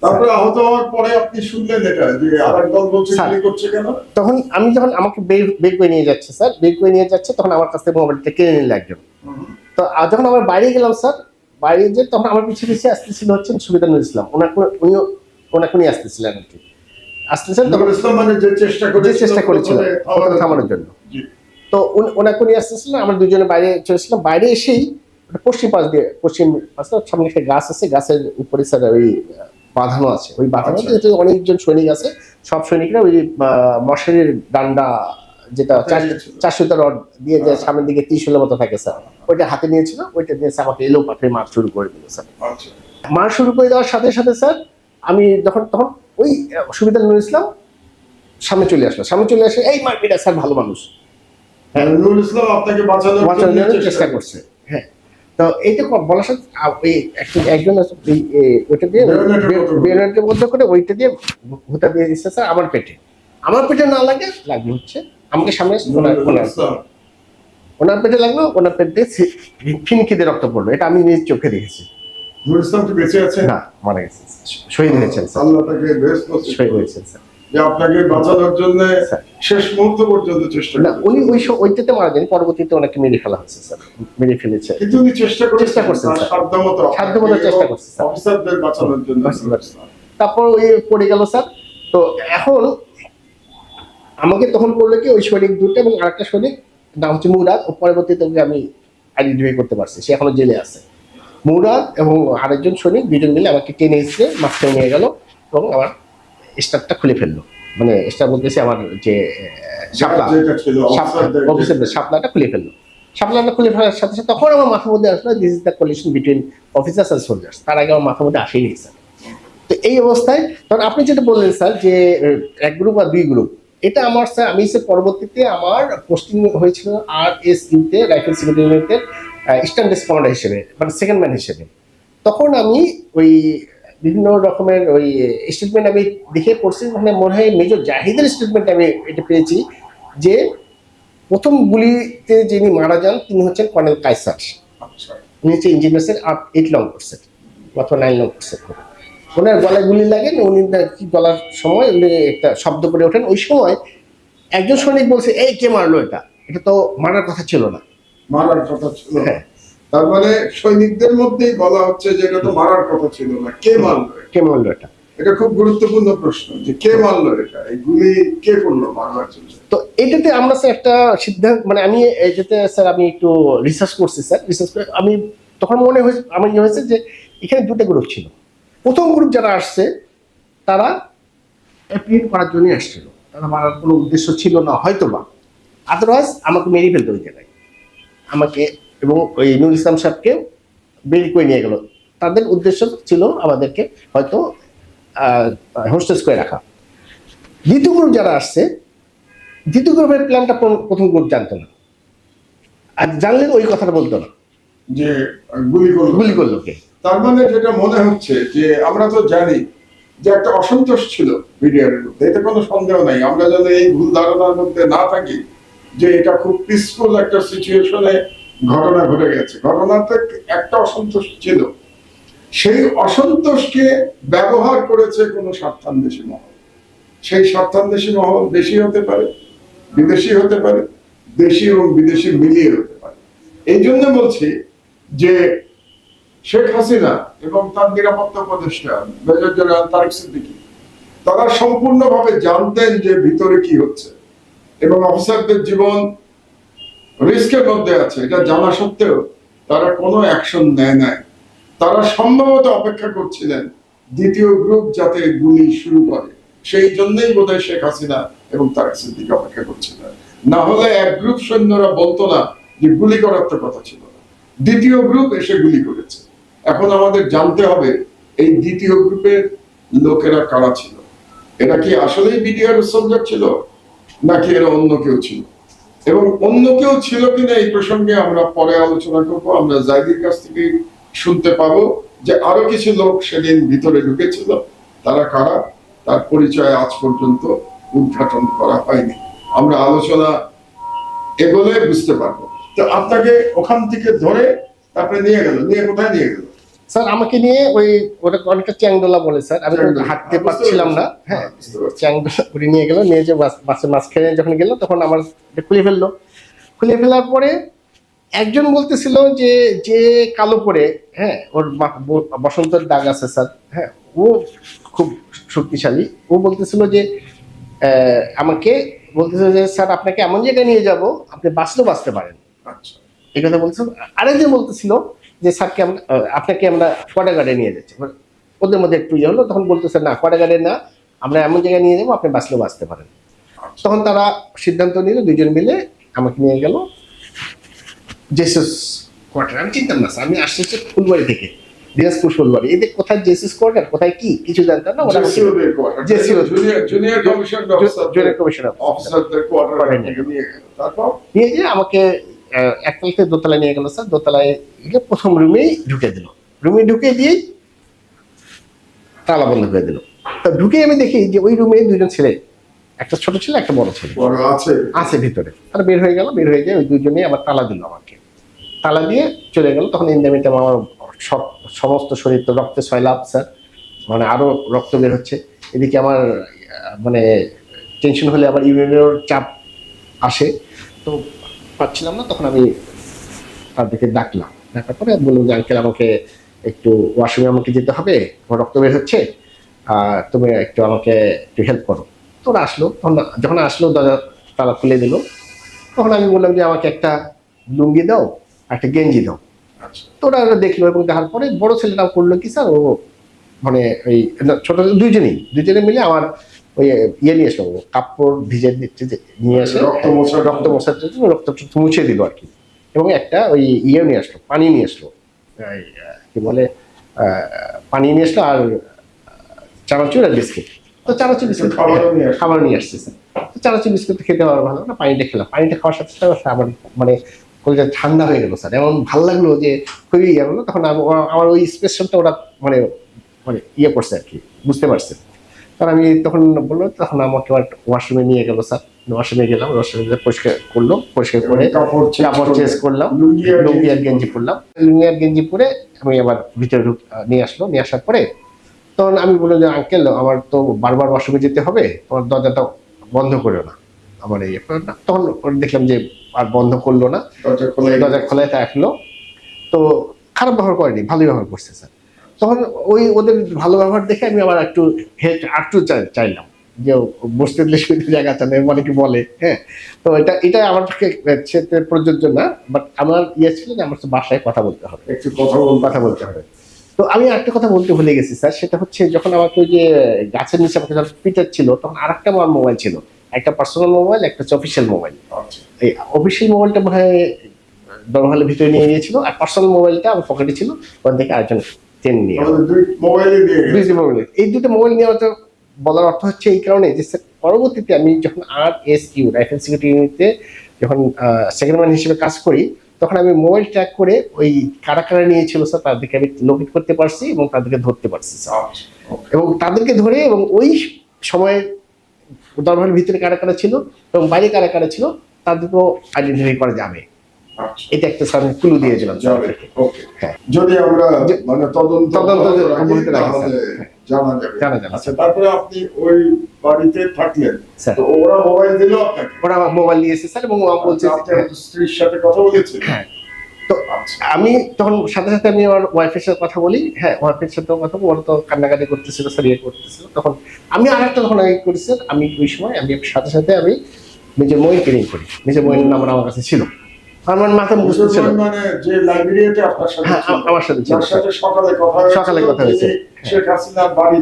তারপরে আহত হওয়ার পরে আপনি শুনলেন এটা যে আরেক দল বলছে গুলি করছে কেন। তখন আমি যখন আমাকে বের করে নিয়ে যাচ্ছে স্যার, তখন আমার কাছ থেকে মোবাইলটা কিনে নিল একজন। তো যখন আমার বাইরে গেলাম স্যার, বাইরে যে তখন আমার পিছিয়ে পিছিয়ে আসতেছিল হচ্ছেন সুবেদার নুরুল ইসলাম, উনি আসতেছিলেন আর কি, আসতেছেন তখন ইসলাম মানে যে চেষ্টা করেছিল থামানোর জন্য। তো ওনাকে নিয়ে আসতেছিলেন, আমরা দুজনে বাইরে চলেছিলাম। বাইরে এসেই পশ্চিম পাশে সামনে একটা গাছ আছে, গাছের উপরে স্যার ওই বাঁধানো আছে, ওই বাঁধানো অনেকজন সৈনিক আছে, সব সৈনিকরা ওই মশারির ডান্ডা যেটা 400 রড দিয়ে যে সামনের দিকে 30 মতো থাকে স্যার, ওইটা হাতে নিয়েছিল, ওইটা নিয়ে আমাকে এলো পাথরে মার শুরু করে দিল স্যার। মার শুরু করে দেওয়ার সাথে সাথে স্যার আমি তখন ওই সুবিধা নুরুল ইসলাম সামনে চলে আসে এই মারপিটা স্যার ভালো মানুষ নুরুল ইসলাম আপনাকে বাঁচানোর বাঁচানোর জন্য জন্য চেষ্টা করছে। হ্যাঁ, তো এইটা বলার সাথে ওই একজন আছে, ওইটা দিয়ে বেরোনেটের মধ্যে করে ওইটা দিয়ে ভুতা দিয়ে দিচ্ছে স্যার আমার পেটে না লাগে লাগলো হচ্ছে আমাকে সামনে ওনার পেটে লাগলো, ওনার পেট দিয়ে ফিনকি দিয়ে রক্ত পড়লো, এটা আমি নিজ চোখে দেখেছি। নুরুল ইসলাম কি বেঁচে আছে? না, মারা গেছে, শহীদ হয়েছেন স্যার। আল্লাহ তাকে বেশ নসিব শহীদ করুন। হয়েছেন স্যার। যে আপনাকে বাঁচানোর জন্য স্যার। শেষ মুহূর্ত পর্যন্ত চেষ্টা না, করেছেন। উনি ওইটাতে মারা যায়নি, পরবর্তীতে ওনাকে মেরে ফেলা হয়েছে স্যার, মেরে ফেলেছে। কিন্তু উনি চেষ্টা করছেন স্যার। সাধ্যমতো চেষ্টা করছে স্যার। অফিসারদের বাঁচানোর জন্য। তারপর ওই পড়ে গেল স্যার। তো এখন আমাকে তখন বললো কি ওই সৈনিক দুটো এবং আরেকটা সৈনিক নাম হচ্ছে মুরাদ, ও পরবর্তীতে ওকে আমি আইডেন্টিফাই করতে পারছি, সে এখনো জেলে আছে। মুরাদ এবং আরেকজন সৈনিক দুজন মিলে আমাকে টেনে এসে মাঝখানে নিয়ে গেল এবং আমার স্টারটা খুলে ফেললো, মানে স্টার বলতেছি আমার যে অফিসারদের শাপলাটা খুলে ফেললো। শাপলাটা খুলে ফেলার সাথে সাথে তখন আমার মাথার মধ্যে আসলো this is the collision between officers and soldiers. তার আগে আমার মাথার মধ্যে আসেনি স্যার। তো এই অবস্থায় তখন আপনি যেটা বললেন স্যার যে এক গ্রুপ আর দুই গ্রুপ, এটা আমার স্যার আমি স্যার পরবর্তীতে আমার পোস্টিং হয়েছিল RSUতে, রাইফেল সিকিউরিটি ইউনিটের ইস্টার্ন রেসপন্ডার হিসেবে, মানে সেকেন্ড ম্যান হিসেবে। তখন আমি ওই বিভিন্ন রকমের ওই স্টেটমেন্ট আমি দেখে পড়ছি, মানে মনে হয় মেজর জাহিদের স্টেটমেন্ট আমি এটা পেয়েছি যে প্রথম গুলিতে যিনি মারা যান তিনি হচ্ছেন কর্নেল কায়সার। উনি হচ্ছে ইঞ্জিনিয়ার্সের 8 লং কোর্সের অথবা 9 লং কোর্সের। ওনার গলায় গুলি লাগে, উনি গলার সময় উনি একটা শব্দ করে ওঠেন। ওই সময় একজন সৈনিক বলছে এই কে মারলো, এটা তো মারার কথা ছিল না। মারার কথা ছিল, হ্যাঁ। তার মানে সৈনিকদের মধ্যেই বলা হচ্ছে যে এটা তো মারার কথা ছিল না, কে মারলো? কে মারলো এটা? এটা খুব গুরুত্বপূর্ণ প্রশ্ন যে কে মারলো এটা, এই গুলি কে করলো মারবার জন্য। তো এটাতে আমরা স্যার একটা সিদ্ধান্ত, মানে আমি এটাতে স্যার আমি একটু রিসার্চ করছি স্যার। রিসার্চ করে আমি তখন মনে হয়েছে আমার ইয়ে হয়েছে যে এখানে দুটো গ্রুপ ছিল। প্রথম গ্রুপ যারা আসছে তারা অ্যাপ্রিহেন্ড করার জন্যই আসছিল, তারা মারার কোনো উদ্দেশ্য ছিল না হয়তো বা, আদারওয়াইজ আমাকে মেরে ফেলতো ওই জায়গায় আমাকে এবং ওই নুরুল ইসলাম সাহেবকে বের করে নিয়ে গেল। তাদের উদ্দেশ্য ছিল আমাদেরকে হয়তো হোস্টেজ করে রাখা। দ্বিতীয় গ্রুপ যারা আসছে, দ্বিতীয় গ্রুপের প্ল্যানটা প্রথম গ্রুপ জানতো না, আর জানলে ওই কথাটা বলতো না যে গুলি করলো কে। তার মানে যেটা মনে হচ্ছে যে আমরা তো জানি যে একটা অসন্তোষ ছিল বিডিআরের মধ্যে, এতে কোনো সন্দেহ নাই। আমরা যেন এই ভুল ধারণার মধ্যে না থাকি যে এটা খুব পিসফুল একটা সিচুয়েশনে ঘটনা ঘটে গেছে। ঘটনাতে একটা অসন্তোষ ছিল, সেই অসন্তোষকে ব্যবহার করেছে কোনো স্বার্থান্বেষী মহল। সেই স্বার্থান্বেষী মহল দেশি হতে পারে, বিদেশি হতে পারে, দেশি এবং বিদেশি মিলিয়ে হতে পারে। এই জন্য বলছি যে শেখ হাসিনা এবং তার নিরাপত্তা উপদেষ্টা মেজর জেনারেল তারেক সিদ্দিকী তারা সম্পূর্ণভাবে জানতেন যে ভিতরে কি হচ্ছে এবং অফিসারদের জীবন রিস্কের মধ্যে আছে, এটা জানা সত্ত্বেও তারা কোনো অ্যাকশন নেয় নাই। তারা সম্ভবত অপেক্ষা করছিলেন দ্বিতীয় গ্রুপ যাতে গুলি শুরু করে, সেই জন্যই বোধহয় শেখ হাসিনা এবং তারেক সিদ্দিকী অপেক্ষা করছিলেন। না হলে এক গ্রুপ সৈন্যরা বলতো না যে গুলি করার তো কথা ছিল না, দ্বিতীয় গ্রুপ এসে গুলি করেছে। এখন আমাদের জানতে হবে এই দ্বিতীয় গ্রুপের লোকেরা কারা ছিল। এরা কি আসলেই বিডিআর সোলজার ছিল নাকি এরা অন্য কেউ ছিল, এবং অন্য কেউ ছিল কিনা এই প্রসঙ্গে আমরা পরে আলোচনা করবো। আমরা জাইদির কাছ থেকে শুনতে পাবো যে আরো কিছু লোক সেদিন ভিতরে ঢুকেছিল, তারা কারা তার পরিচয় আজ পর্যন্ত উদ্ঘাটন করা হয়নি। আমরা আলোচনা এগোলে বুঝতে পারবো। তো আপনাকে ওখান থেকে ধরে তারপরে নিয়ে কোথায় নিয়ে গেল? স্যার আমাকে নিয়ে ওই ওটা অনেকটা চ্যাংদোলা বলে স্যার, আমি তো হাঁটতে পারছিলাম না। হ্যাঁ, চ্যাংদোলা করে নিয়ে গেল, নিয়ে যে বাসের মাঝখানে যখন গেল তখন আমার খুলে ফেলার পরে একজন বলতেছিল যে যে কালো পরে, হ্যাঁ ওর বসন্তের দাগ আছে স্যার, হ্যাঁ ও খুব শক্তিশালী। ও বলতেছিল যে আমাকে বলতেছিল যে স্যার আপনাকে এমন জায়গায় নিয়ে যাব আপনি বাঁচতে পারেন। আচ্ছা, এই কথা বলছিল। আরেকজন বলতেছিল যে স্যারকে আপনাকে আমরা কোয়ার্টারগার্ডে নিয়ে যাচ্ছি। ওদের মধ্যে একটু ইয়ে হলো, তখন বলতেছে না কোয়ার্টারগার্ডে না, আমরা এমন জায়গায় নিয়ে যাবো আপনি বাঁচতে পারেন। তখন তারা সিদ্ধান্ত নিল, দুইজন মিলে আমাকে নিয়ে গেল জেসাস কোয়ার্টার। আমি চিনতাম না স্যার, আমি আসছি ফুলবাড়ি থেকে। দিনাজপুর ফুলবাড়ি, এদের কোথায় জেসি স্কোয়াড আর কোথায় কি কিছু জানতাম না। ওরা জেসিও জুনিয়র কমিশন অফিসারদের কোয়ার্টার তারপর নিয়ে গিয়ে আমাকে একতলা থেকে দোতলায় নিয়ে গেল স্যার। দোতলায় গিয়ে প্রথম রুমেই ঢুকে দিল। রুমে ঢুকে দিয়েই তালা বন্ধ করে দিল। তা ঢুকে আমি দেখি যে ওই রুমে দুজন ছেলে, একটা ছোট ছেলে একটা বড় ছেলে বড় আছে আছে ভিতরে। তারা বের হয়ে গেল, বের হয়ে গিয়ে ওই দুজনেই আবার তালা দিল আমাকে। তালা দিয়ে চলে গেল। তখন ইন্দামিতে আমার সব সমস্ত শরীর তো রক্তে সয়লাভ স্যার, মানে আরো রক্ত বের হচ্ছে। এদিকে আমার মানে টেনশন হলে আবার ইউরিনের চাপ আসে, তো পাচ্ছিলাম না। তখন আমি তাদেরকে ডাকলাম, ডাকার পরে বললাম যে আঙ্কেল আমাকে একটু ওয়াশরুমে আমাকে যেতে হবে, আমার রক্ত বের হচ্ছে, তুমি একটু আমাকে একটু হেল্প করো। তো ওরা আসলো। তখন যখন আসলো দরজা তালা খুলে দিল, তখন আমি বললাম যে আমাকে একটা লুঙ্গি দাও, একটা গেঞ্জি দাও। আচ্ছা তো ওরা দেখলো, এবং দেখার পরে বড় ছেলেটাও করলো কি স্যার, ও মানে ওই ছোট দুজনে মিলে আমার ওই ইয়ে নিয়ে আসলো, কাপড় ভিজে নিয়ে আসে রক্ত মোছার জন্য রক্ত মুছে দিল আর কি। এবং একটা ওই ইয়ে নিয়ে আসলো, পানি নিয়ে আসলো, কি বলে পানি নিয়ে আসলো, আর চানাচুর আর বিস্কিট। তো চানাচুর বিস্কিট খাবার নিয়ে আসছে স্যার। তো চানাচুর বিস্কুট খেতে আমার ভালো না, পানিটা খেলাম। পানিটা খাওয়ার সাথে সাথে আমার মানে কলিজা ঠান্ডা হয়ে গেল স্যার, এমন ভালো লাগলো যে খুবই ইয়ে হলো। তখন আমার ওই স্পেশনটা ওরা মানে মানে ইয়ে করছে আর কি, বুঝতে পারছে। কারণ আমি তখন বললো, তখন আমাকে ওয়াশরুমে নিয়ে গেল স্যার। ওয়াশরুমে গেলাম, ওয়াশরুমে পরিষ্কার করলো, পরিষ্কার করে কাপড় চেঞ্জ করলাম, লুঙ্গি আর গেঞ্জি পরলাম। লুঙ্গি আর গেঞ্জি পরে আমি আবার ভিতরে নিয়ে আসলো। নিয়ে আসার পরে তখন আমি বললাম যে আঙ্কেল আমার তো বারবার ওয়াশরুমে যেতে হবে, তোমার দরজাটা বন্ধ করো না আমার এই না। তখন দেখলাম যে আর বন্ধ করলো না, দরজা খোলায় রাখলো। তো খারাপ ব্যবহার করেনি, ভালোই ব্যবহার করছে স্যার। তখন ওই ওদের ভালো ব্যবহার দেখে আমি আবার একটু একটু চাইলাম যে বসতে দিলে জায়গা চান, অনেকে বলে। হ্যাঁ, তো এটা আমার ক্ষেত্রে প্রযোজ্য না, বাট আমার ইয়ে ছিল যে আমার বাসায় কথা বলতে হবে, একটু কথা বলতে হবে। তো আমি একটা কথা বলতে ভুলে গেছি স্যার, সেটা হচ্ছে যখন আমাকে ওই যে গাছের নিচে আমাকে যখন পিটার ছিল, তখন আরেকটা আমার মোবাইল ছিল, একটা পার্সোনাল মোবাইল, একটা হচ্ছে অফিসিয়াল মোবাইল। এই অফিসিয়াল মোবাইলটা মনে হয় দরমালের ভিতরে নিয়ে গিয়েছিল, আর পার্সোনাল মোবাইলটা আমার পকেটে ছিল, ওখান থেকে আরেকজন টেন নিয়ে এই দুটো মোবাইল নেওয়া বলার অর্থ হচ্ছে এই কারণে যে পরবর্তীতে আমি যখন RSU রাইফেল সিকিউরিটি ইউনিটে যখন সেকেন্ড ম্যান হিসেবে কাজ করি, তখন আমি মোবাইল ট্র্যাক করে ওই কারা কারা নিয়েছিল স্যার তাদেরকে আমি লোকেট করতে পারছি এবং তাদেরকে ধরতে পারছি স্যার। এবং তাদেরকে ধরে এবং ওই সময়ে দরবারের ভিতরে কারা কারা ছিল এবং বাইরে কারা কারা ছিল তাদেরকেও আইডেন্টিফাই করা যাবে। এটা একটা স্যার ক্লু দিয়েছিলাম। যদি আমরা মানে তদন্ত জানা যাবে। আচ্ছা, তারপরে আপনি ওই বাড়িতে থাকলেন, তো ওরা মোবাইল দিল আপনাকে? ওরা মোবাইল নিয়েছে স্যার, এবং বলছে স্ত্রীর সাথে কথা বলেছেন? হ্যাঁ। তো আমি তখন সাথে সাথে আমি আমার ওয়াইফের সাথে কথা বলি। হ্যাঁ, ওয়াইফের সাথে কথা বলি, ওরা তো কান্নাকাটি করতেছিল স্যার, ইয়ে করতেছিল। তখন আমি আরেকটা তখন আগে করেছি, আমি ওই সময় আমি সাথে সাথে আমি নিজের মইন ট্রেনিং করি। নিজের মইনের নাম্বার আমার কাছে ছিল, আমার মাথায় মুখস্থ ছিল। মানে যে লাইব্রেরিতে আপনার সাথে ছিল? হ্যাঁ, আমার সাথে ছিল। সকালে কথা হয়েছে। শেখ হাসিনার বাড়ি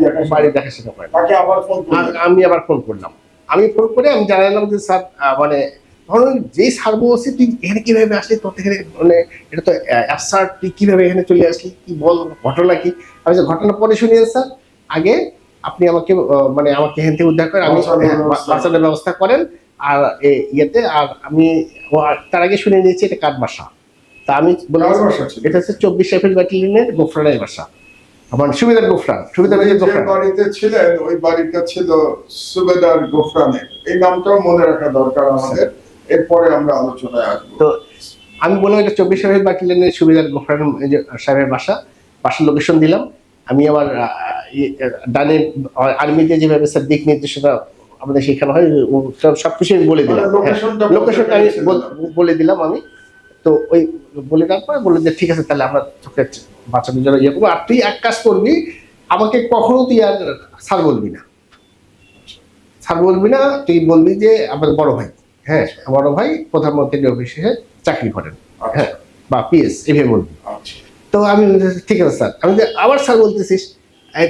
দেখা শেখা পড়ে তাকে আবার ফোন করলেন? আমি আবার ফোন করলাম। আমি ফোন করে আমি জানালাম যে স্যার মানে ধরুন যেই স্যার বলছি তুই এখানে কিভাবে আসলি, তোর এখানে মানে এটা তো স্যার তুই কিভাবে এখানে চলে আসলি, কি বল ঘটনা কি? আমি ঘটনা পরে শুনিয়ে স্যার, আগে আপনি আমাকে মানে আমাকে এখান থেকে উদ্ধার করেন, আমি বাঁচানোর ব্যবস্থা করেন। আর ইয়েতে আর আমি তার আগে শুনে নিয়েছি এটা কার বাসা। তা আমি বললাম এটা হচ্ছে 24 রাইফেল ব্যাটালিয়নের গোফরানের বাসা, আমার সুবেদার গোফরান। সুবেদার বাড়িতে ছিলেন, ওই বাড়িটা ছিল সুবেদার গোফরানের। এই নামটাও মনে রাখা দরকার আমাদের, এরপরে আমরা আলোচনায় আসবো। তো আমি বললাম এটা 24 রাইফেল ব্যাটালিয়নের সুবেদার গোফরান সাহেবের বাসার লোকেশন দিলাম। আমি আমার ডানে আর্মিতে যেভাবে স্যার দিক নির্দেশনা আমাদের শেখানো হয় সবকিছু বলে দিলাম, লোকেশনটা আমি বলে দিলাম আমি। তো ওই বলে দেওয়ার পরে বললো যে ঠিক আছে, তাহলে আমরা তোকে বাচ্চাদের জন্য ইয়ে করবো, আর তুই এক কাজ করবি, আমাকে কখনো তুই আর স্যার বলবি না, তুই বলবি যে আমার বড় ভাই। হ্যাঁ, বড় ভাই প্রধানমন্ত্রীর অফিসে চাকরি করেন, হ্যাঁ, বা PS এভাবে বলবি। তো আমি ঠিক আছে স্যার, আমি আবার স্যার বলতেছিস।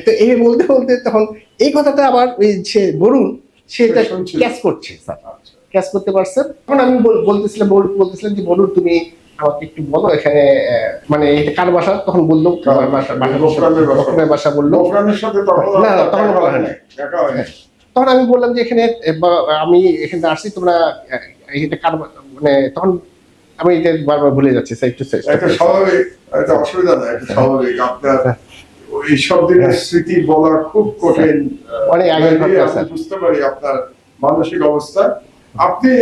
তো এইভাবে বলতে বলতে তখন এই কথাটা আবার ওই সে বরুণ সেটা ক্যাচ করছে স্যার, ক্যাচ করতে পারছেন। তখন আমি বলতেছিলাম যে বলুন তুমি আমাকে একটু বলো এখানে মানে এটা কার বাসা, তখন বললো আমার গোফরানের বাসা বললো। গোফরানের সাথে তখন না, আপনার তখন দেখা বলা হয়নি? হয়নি। দেখা হয়নি। তখন আমি বললাম যে এখানে আমি এখানে আসছি, তোমরা এটা কার মানে তখন আমি এটা বারবার ভুলে যাচ্ছি স্যার, একটু এটা স্বাভাবিক, এটা অসুবিধা নাই, এটা স্বাভাবিক। আপনার ওই সব দিনের স্মৃতি বলা খুব কঠিন। অনেক আগের আমি কথা, স্যার। বুঝতে পারি আপনার মানসিক অবস্থা। আপনি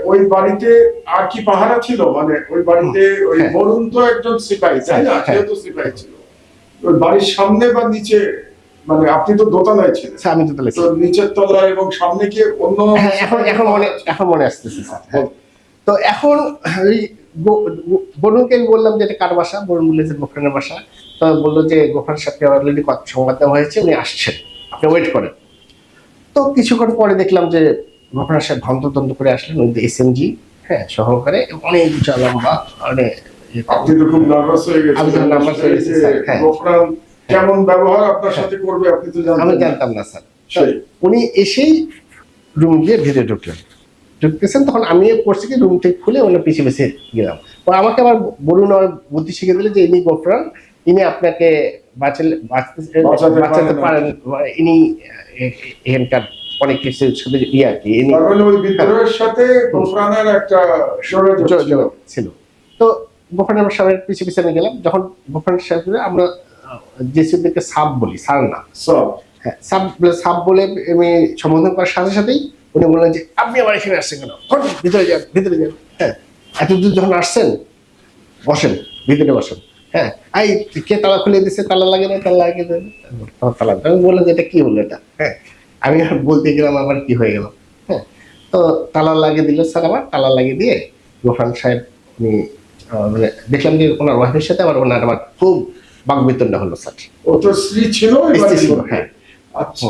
ওই বাড়িতে আর কি পাহারা ছিল, মানে ওই বাড়িতে ওই হ্যাঁ। বরুণ তো একজন সিপাহী, তাই না? হ্যাঁ। যেহেতু সিপাহী ছিল, ওই বাড়ির সামনে বা নিচে, মানে আপনি তো দোতলায় ছিলেন, স্যার আমি তো তাহলে তো নিচের তলায় এবং সামনে কি অন্য? হ্যাঁ, এখন মনে আসতেছে স্যার। হ্যাঁ। তো এখন ওই বরুণকে আমি বললাম যে এটা কার বাসা, বরুণ বললে যে গোফরানের বাসা। তো বললো যে গোফরান সাহেবকে অলরেডি সংবাদ দেওয়া হয়েছে, উনি আসছেন, আপনি ওয়েট করেন। তো কিছুক্ষণ পরে দেখলাম যে গোফরান সাহেব ভন্ততন্ত করে আসলেন, ওই এসএমজি হ্যাঁ সহকারে, অনেক উঁচা লম্বা, অনেক আপনি তো খুব নার্ভাস হয়ে গেছেন। আমি তো nervous হয়ে গেছি, স্যার। হ্যাঁ। গোফরান কেমন ব্যবহার আপনার সাথে করবে আপনি তো জানতেন আমি না। জানতাম না স্যার। সেই। উনি এসেই রুম দিয়ে ভিতরে ঢুকতেছেন, তখন আমি করছি কি রুম থেকে খুলে ওনার পিছিয়ে পিছিয়ে গেলাম। আমাকে আবার বলুন, আমার বুদ্ধি শিখে দিলে যে ইনি গোফরান, ইনি আপনাকে বাঁচাতে পারেন, ইনি এখানকার অনেক কিছু সাথে ইয়ে আর কি, ইনি তার মানে ওই বিদ্রোহের সাথে গোফরানের একটা যোগাযোগ ছিল। ছিল। তো গোফরানের সাহেবের পিছিয়ে পিছিয়ে আমি গেলাম। যখন গোফরানের সাহেব আমরা জেসিদেরকে সাব বলি, স্যার না, সব হ্যাঁ, সাব বলে আমি সম্বোধন করার সাথে সাথেই উনি বললেন যে আপনি আবার এখানে আসছেন কেন, ভিতরে যান। হ্যাঁ, এত দূর যখন আসছেন বসেন, ভিতরে বসেন। হ্যাঁ, এই কে তালা খুলে দিচ্ছে, তালা লাগে না, তালা লাগিয়ে দেবে, তালা। আমি বললাম যে এটা কি হলো এটা। হ্যাঁ, আমি বলতে গেলাম আবার কি হয়ে গেল। হ্যাঁ, তো তালা লাগিয়ে দিল স্যার, আবার তালা লাগিয়ে দিয়ে গোফরান সাহেব উনি মানে দেখলাম যে ওনার ওয়াইফের সাথে আমার খুব বাকবিতণ্ডা হলো স্যার। ও তো স্ত্রী ছিল ওই স্ত্রী ছিল, বাড়ির। হ্যাঁ। আচ্ছা,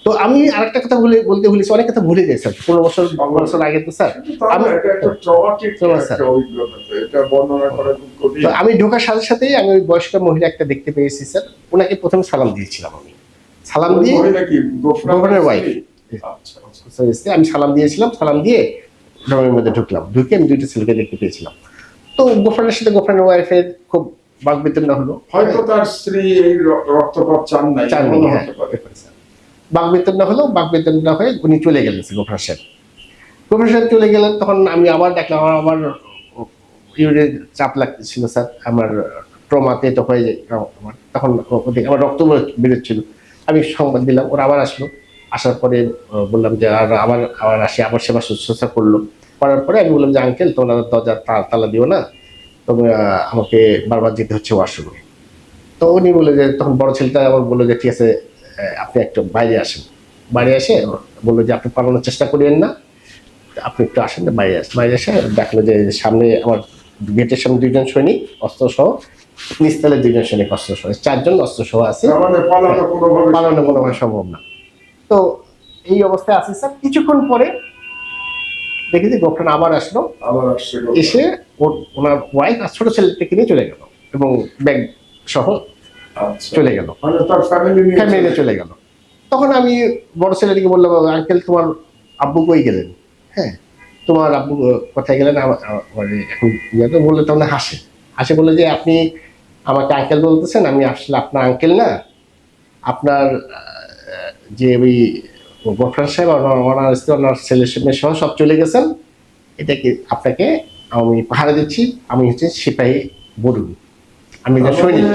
তো আমি আরেকটা কথা বলতে ভুলেছি, অনেক কথা ভুলে যাই স্যার, 15 বছর আগে তো স্যার। আমি এটা একটা ট্রমাটিক Trauma, স্যার। একটা অভিজ্ঞতা, তো এটা বর্ণনা করা খুব কঠিন। তো আমি ঢোকার সাথে সাথেই আমি ওই বয়স্ক মহিলা একটা দেখতে পেয়েছি স্যার, ওনাকে প্রথমে সালাম দিয়েছিলাম। আমি সালাম ওই দিয়ে মহিলা কি গোফরানের wife? আচ্ছা, আচ্ছা। আমি সালাম দিয়েছিলাম, সালাম দিয়ে রুমের মধ্যে ঢুকলাম, ঢুকে আমি দুইটা ছেলেকে দেখতে পেয়েছিলাম। তো গোফরানের সাথে গোফরানের ওয়াইফের খুব বাকবিতণ্ডা হলো, হয়তো তার স্ত্রী এই রক্তপাত চান নাই, চাননি, এমনও হ্যাঁ, হতে পারে। বাকবিতণ্ডা হয়ে উনি চলে গেলেন গোফরান সাহেব। গোফরান সাহেব চলে গেলেন, তখন আমি আবার দেখলাম আমার ইউরিনের চাপ লাগতেছিল স্যার, আমার ট্রমাতে তো হয়ে যায় আমার, তখন আমার রক্ত বেরোচ্ছিল। আমি সংবাদ দিলাম, ওরা আবার আসলো, আসার পরে বললাম যে আবার আসি, আবার সেবা শুশ্রূষা করলো। করার পরে আমি বললাম যে আঙ্কেল তোমরা দরজা তালা দিও না, তবে আমাকে বারবার যেতে হচ্ছে ওয়াশরুমে। তো উনি বলে যে, তখন বড় ছেলেটা আবার বললো যে ঠিক আছে আপনি একটু বাইরে আসেন। বাইরে এসে বললো যে আপনি পালানোর চেষ্টা করিয়েন না, আপনি একটু আসেন, বাইরে এসে দেখলো যে সামনে আমার গেটের সামনে 2 জন সৈনিক অস্ত্র সহ, নিচতলায় 2 জন সৈনিক অস্ত্র সহ, 4 জন অস্ত্র সহ আছে, তার মানে পালানো কোনোভাবে সম্ভব না। তো এই অবস্থায় আছে স্যার। কিছুক্ষণ পরে দেখি যে গোফরান আবার আসলো, আবার আসছে এসে ওনার ওয়াইফ আর ছোট ছেলেটাকে নিয়ে চলে গেল এবং ব্যাগ সহ আচ্ছা, চলে গেল, মানে তার ফ্যামিলি ফ্যামিলি চলে গেল। তখন আমি বড় ছেলেটিকে বললাম, আঙ্কেল তোমার আব্বু কই গেলেন? হ্যাঁ, তোমার আব্বু কোথায় গেলেন? মানে এখন ইয়ে বললে তখন হাসে বলে যে আপনি আমাকে আঙ্কেল বলতেছেন, আমি আসলে আপনার আঙ্কেল না, আপনার যে ওই গোফরান সাহেব ওনার স্ত্রী, ওনার ছেলে মেয়ে সহ সব চলে গেছেন, এটাকে আপনাকে আমি পাহারা দিচ্ছি, আমি হচ্ছে সিপাহী বরুণ, আমি যে সৈনিক।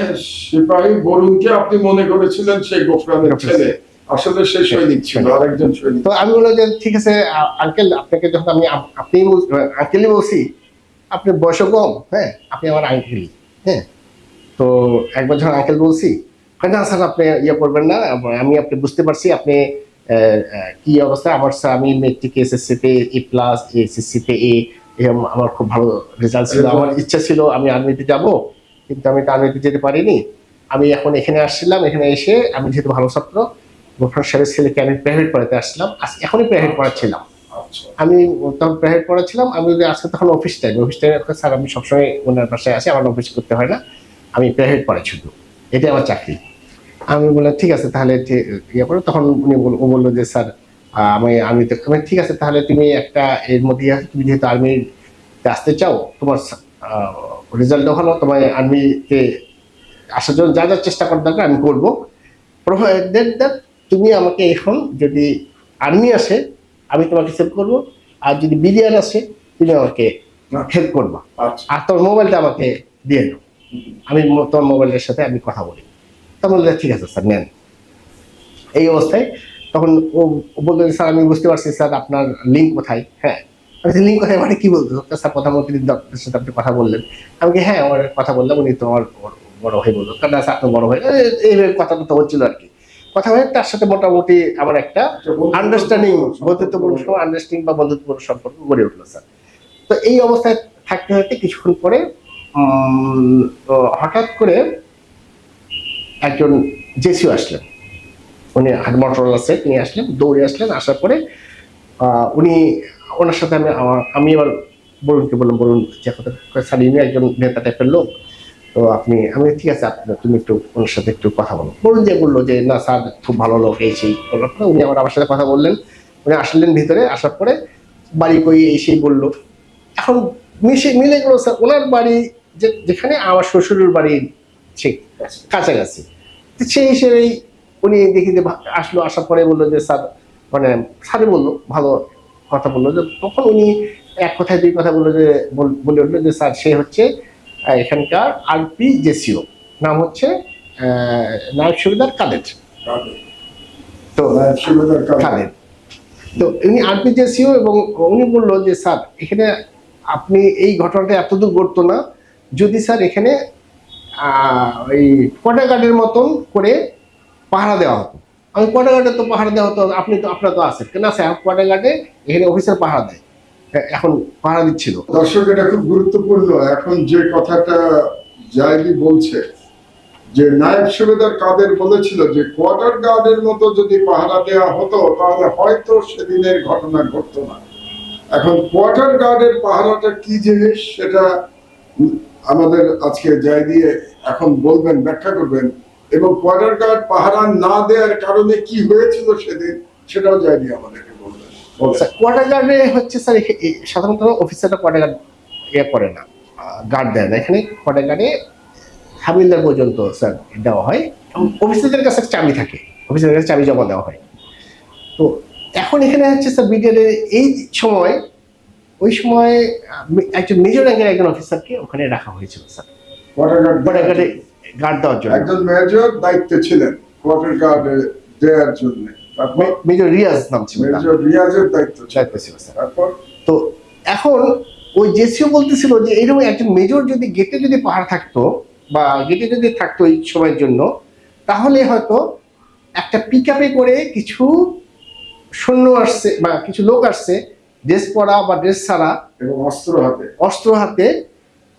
সিপাহী বরুণকে আপনি মনে করেছিলেন সেই গোফরানের ছেলে, আসলে সে সৈনিক ছিল, আরেকজন সৈনিক। তো আমি বললাম যে ঠিক আছে আঙ্কেল, আপনাকে যখন আমি আপনি আঙ্কেলই বলছি, আপনি বয়স কম, হ্যাঁ, আপনি আমার আঙ্কেলই। হ্যাঁ, তো একবার যখন আঙ্কেল বলছি, না স্যার আপনি ইয়ে করবেন না, আমি আপনি বুঝতে পারছি আপনি কি অবস্থা। আমার স্যার আমি মেট্রিক এসএসসিতে A+, এসএসসিতে A, আমার খুব ভালো রেজাল্ট ছিল, আমার ইচ্ছা ছিল আমি আর্মিতে যাব, কিন্তু আমি তো আর্মিতে যেতে পারিনি। আমি এখন এখানে আসছিলাম, এখানে এসে আমি যেহেতু ভালো ছাত্র, গোফরান সাহেবের ছেলেকে আমি প্রাইভেট পড়াতে আসছিলাম, এখনই প্রাইভেট পড়াচ্ছিলাম। আমি তখন প্রাইভেট পড়াচ্ছিলাম, আমি যদি আজকে তখন অফিস টাইম স্যার আমি সবসময় ওনার বাসায় আসি, আমার অফিস করতে হয় না, আমি প্রাইভেট পড়াই শুধু, এটাই আমার চাকরি। আমি বললাম ঠিক আছে তাহলে ইয়ে করো। তখন ও বললো যে স্যার আমি আর্মিতে, ঠিক আছে তাহলে তুমি একটা এর মধ্যে তুমি যেহেতু আর্মিতে আসতে চাও, তোমার রেজাল্ট হলো তোমায় আর্মিতে আসার জন্য যা যা চেষ্টা করার দরকার আমি করবো, প্রোভাইডেড দ্যাট তুমি আমাকে এখন যদি আর্মি আসে আমি তোমাকে সেভ করবো, আর যদি বিডিআর আসে তুমি আমাকে হেল্প করবা, আচ্ছা। আর তোর মোবাইলটা আমাকে দিয়ে দাও, আমি তোমার মোবাইলের সাথে আমি কথা বলি। তখন বললে ঠিক আছে স্যার নেন। এই অবস্থায় তখন ও বললো স্যার আমি বুঝতে পারছি স্যার আপনার লিঙ্ক কোথায়। হ্যাঁ, লিঙ্ক কোথায় মানে কি বলতো স্যার, প্রধানমন্ত্রী দপ্তরের সাথে আপনি কথা বললেন। আমি কি হ্যাঁ আমার কথা বললাম, উনি তো আমার বড় ভাই বললো, কারণ স্যার আপনার বড় ভাই, এইভাবে কথাটা তো হচ্ছিল আর কি। কথা হয়ে তার সাথে মোটামুটি আমার একটা আন্ডারস্ট্যান্ডিং, বন্ধুত্বপূর্ণ আন্ডারস্ট্যান্ডিং বা বন্ধুত্বপূর্ণ সম্পর্ক গড়ে উঠলো স্যার। তো এই অবস্থায় থাকতে থাকতে কিছুক্ষণ পরে হঠাৎ করে একজন জেসিও আসলেন, উনি মোটর আছে তিনি আসলেন, দৌড়ে আসলেন। আসার পরে উনি ওনার সাথে আমি এবার বরুণকে বললাম, বরুণ যে কথা স্যার ইনি একজন নেতা টাইপের লোক, তো আমি ঠিক আছে তুমি একটু ওনার সাথে একটু কথা বলো। বরুণ যে বললো যে না স্যার খুব ভালো লোক, এই সেই বলার পরে উনি আমার সাথে কথা বললেন। উনি আসলেন ভিতরে, আসার পরে বাড়ি কই এই সেই বললো। এখন মিলে গেল স্যার, ওনার বাড়ি যেখানে আমার শ্বশুরের বাড়ি ঠিক কাছাকাছি। সেই হিসেবেই উনি দেখি যে আসলো, আসার পরে বললো যে স্যার মানে স্যারে বললো ভালো কথা বললো, যে তখন উনি এক কথায় দুই কথা বললো, যে বলে উঠলো যে স্যার সে হচ্ছে এখানকার আরপি জেসিও, নাম হচ্ছে নায়ব সুবেদার কাদের। তো কাদের, তো উনি আরপি জেসিও, এবং উনি বললো যে স্যার এখানে আপনি এই ঘটনাটা এতদূর ঘটতো না যদি স্যার এখানে ওই কোয়ার্টার গার্ডের মতন করে পাহারা দেওয়া হতো। আমি কোয়ার্টার গার্ডে তো পাহারা দেওয়া হতো, আপনি তো আপনার তো আছেন কেন? স্যার কোয়ার্টার গার্ডে এখানে অফিসার পাহারা দেয়, এখন পাহারা দিচ্ছিল। দর্শক এটা খুব গুরুত্বপূর্ণ। এখন যে কথাটা জায়দি বলছে যে নায়েব সুবেদার কাদের বলেছিল যে কোয়ার্টার গার্ডের মতো যদি পাহারা দেওয়া হতো তাহলে হয়তো সেদিনের ঘটনা ঘটতো না। এখন কোয়ার্টার গার্ডের পাহারাটা কি জিনিস সেটা আমাদের আজকে জায়দি এখন বলবেন, ব্যাখ্যা করবেন, এবং কোয়ার্টার গার্ড পাহারা না দেওয়ার কারণে কি হয়েছিল সেদিন সেটাও জায়দি আমাদেরকে বলবেন। কোয়ার্টার গার্ডে হচ্ছে স্যার সাধারণত অফিসাররা কোয়ার্টার গার্ড করে না, গার্ড দেয় না। এখানে কোয়ার্টার গার্ডে হাবিলদার পর্যন্ত স্যার দেওয়া হয়, অফিসারদের কাছে চাবি থাকে, অফিসারের কাছে চাবি জমা দেওয়া হয়। তো এখন এখানে হচ্ছে স্যার বিডিআরের এই সময়, ওই সময় একজন মেজর র্যাঙ্কের একজন অফিসারকে ওখানে রাখা হয়েছিল স্যার কোয়ার্টার গার্ডে গার্ড দেওয়ার জন্য। একজন মেজর দায়িত্বে ছিলেন কোয়ার্টার গার্ড দেওয়ার জন্য, মেজর রিয়াজ নাম ছিল, মেজর রিয়াজের দায়িত্ব ছিল স্যার। তো এখন ওই জেসিও বলতেছিল যে এইরকম একজন মেজর যদি গেটে যদি পাহাড় থাকতো বা গেটে যদি থাকতো এই সময়ের জন্য, তাহলে হয়তো একটা পিক আপে করে কিছু সৈন্য আসছে বা কিছু লোক আসছে ড্রেস পরা বা ড্রেস ছাড়া এবং অস্ত্র হাতে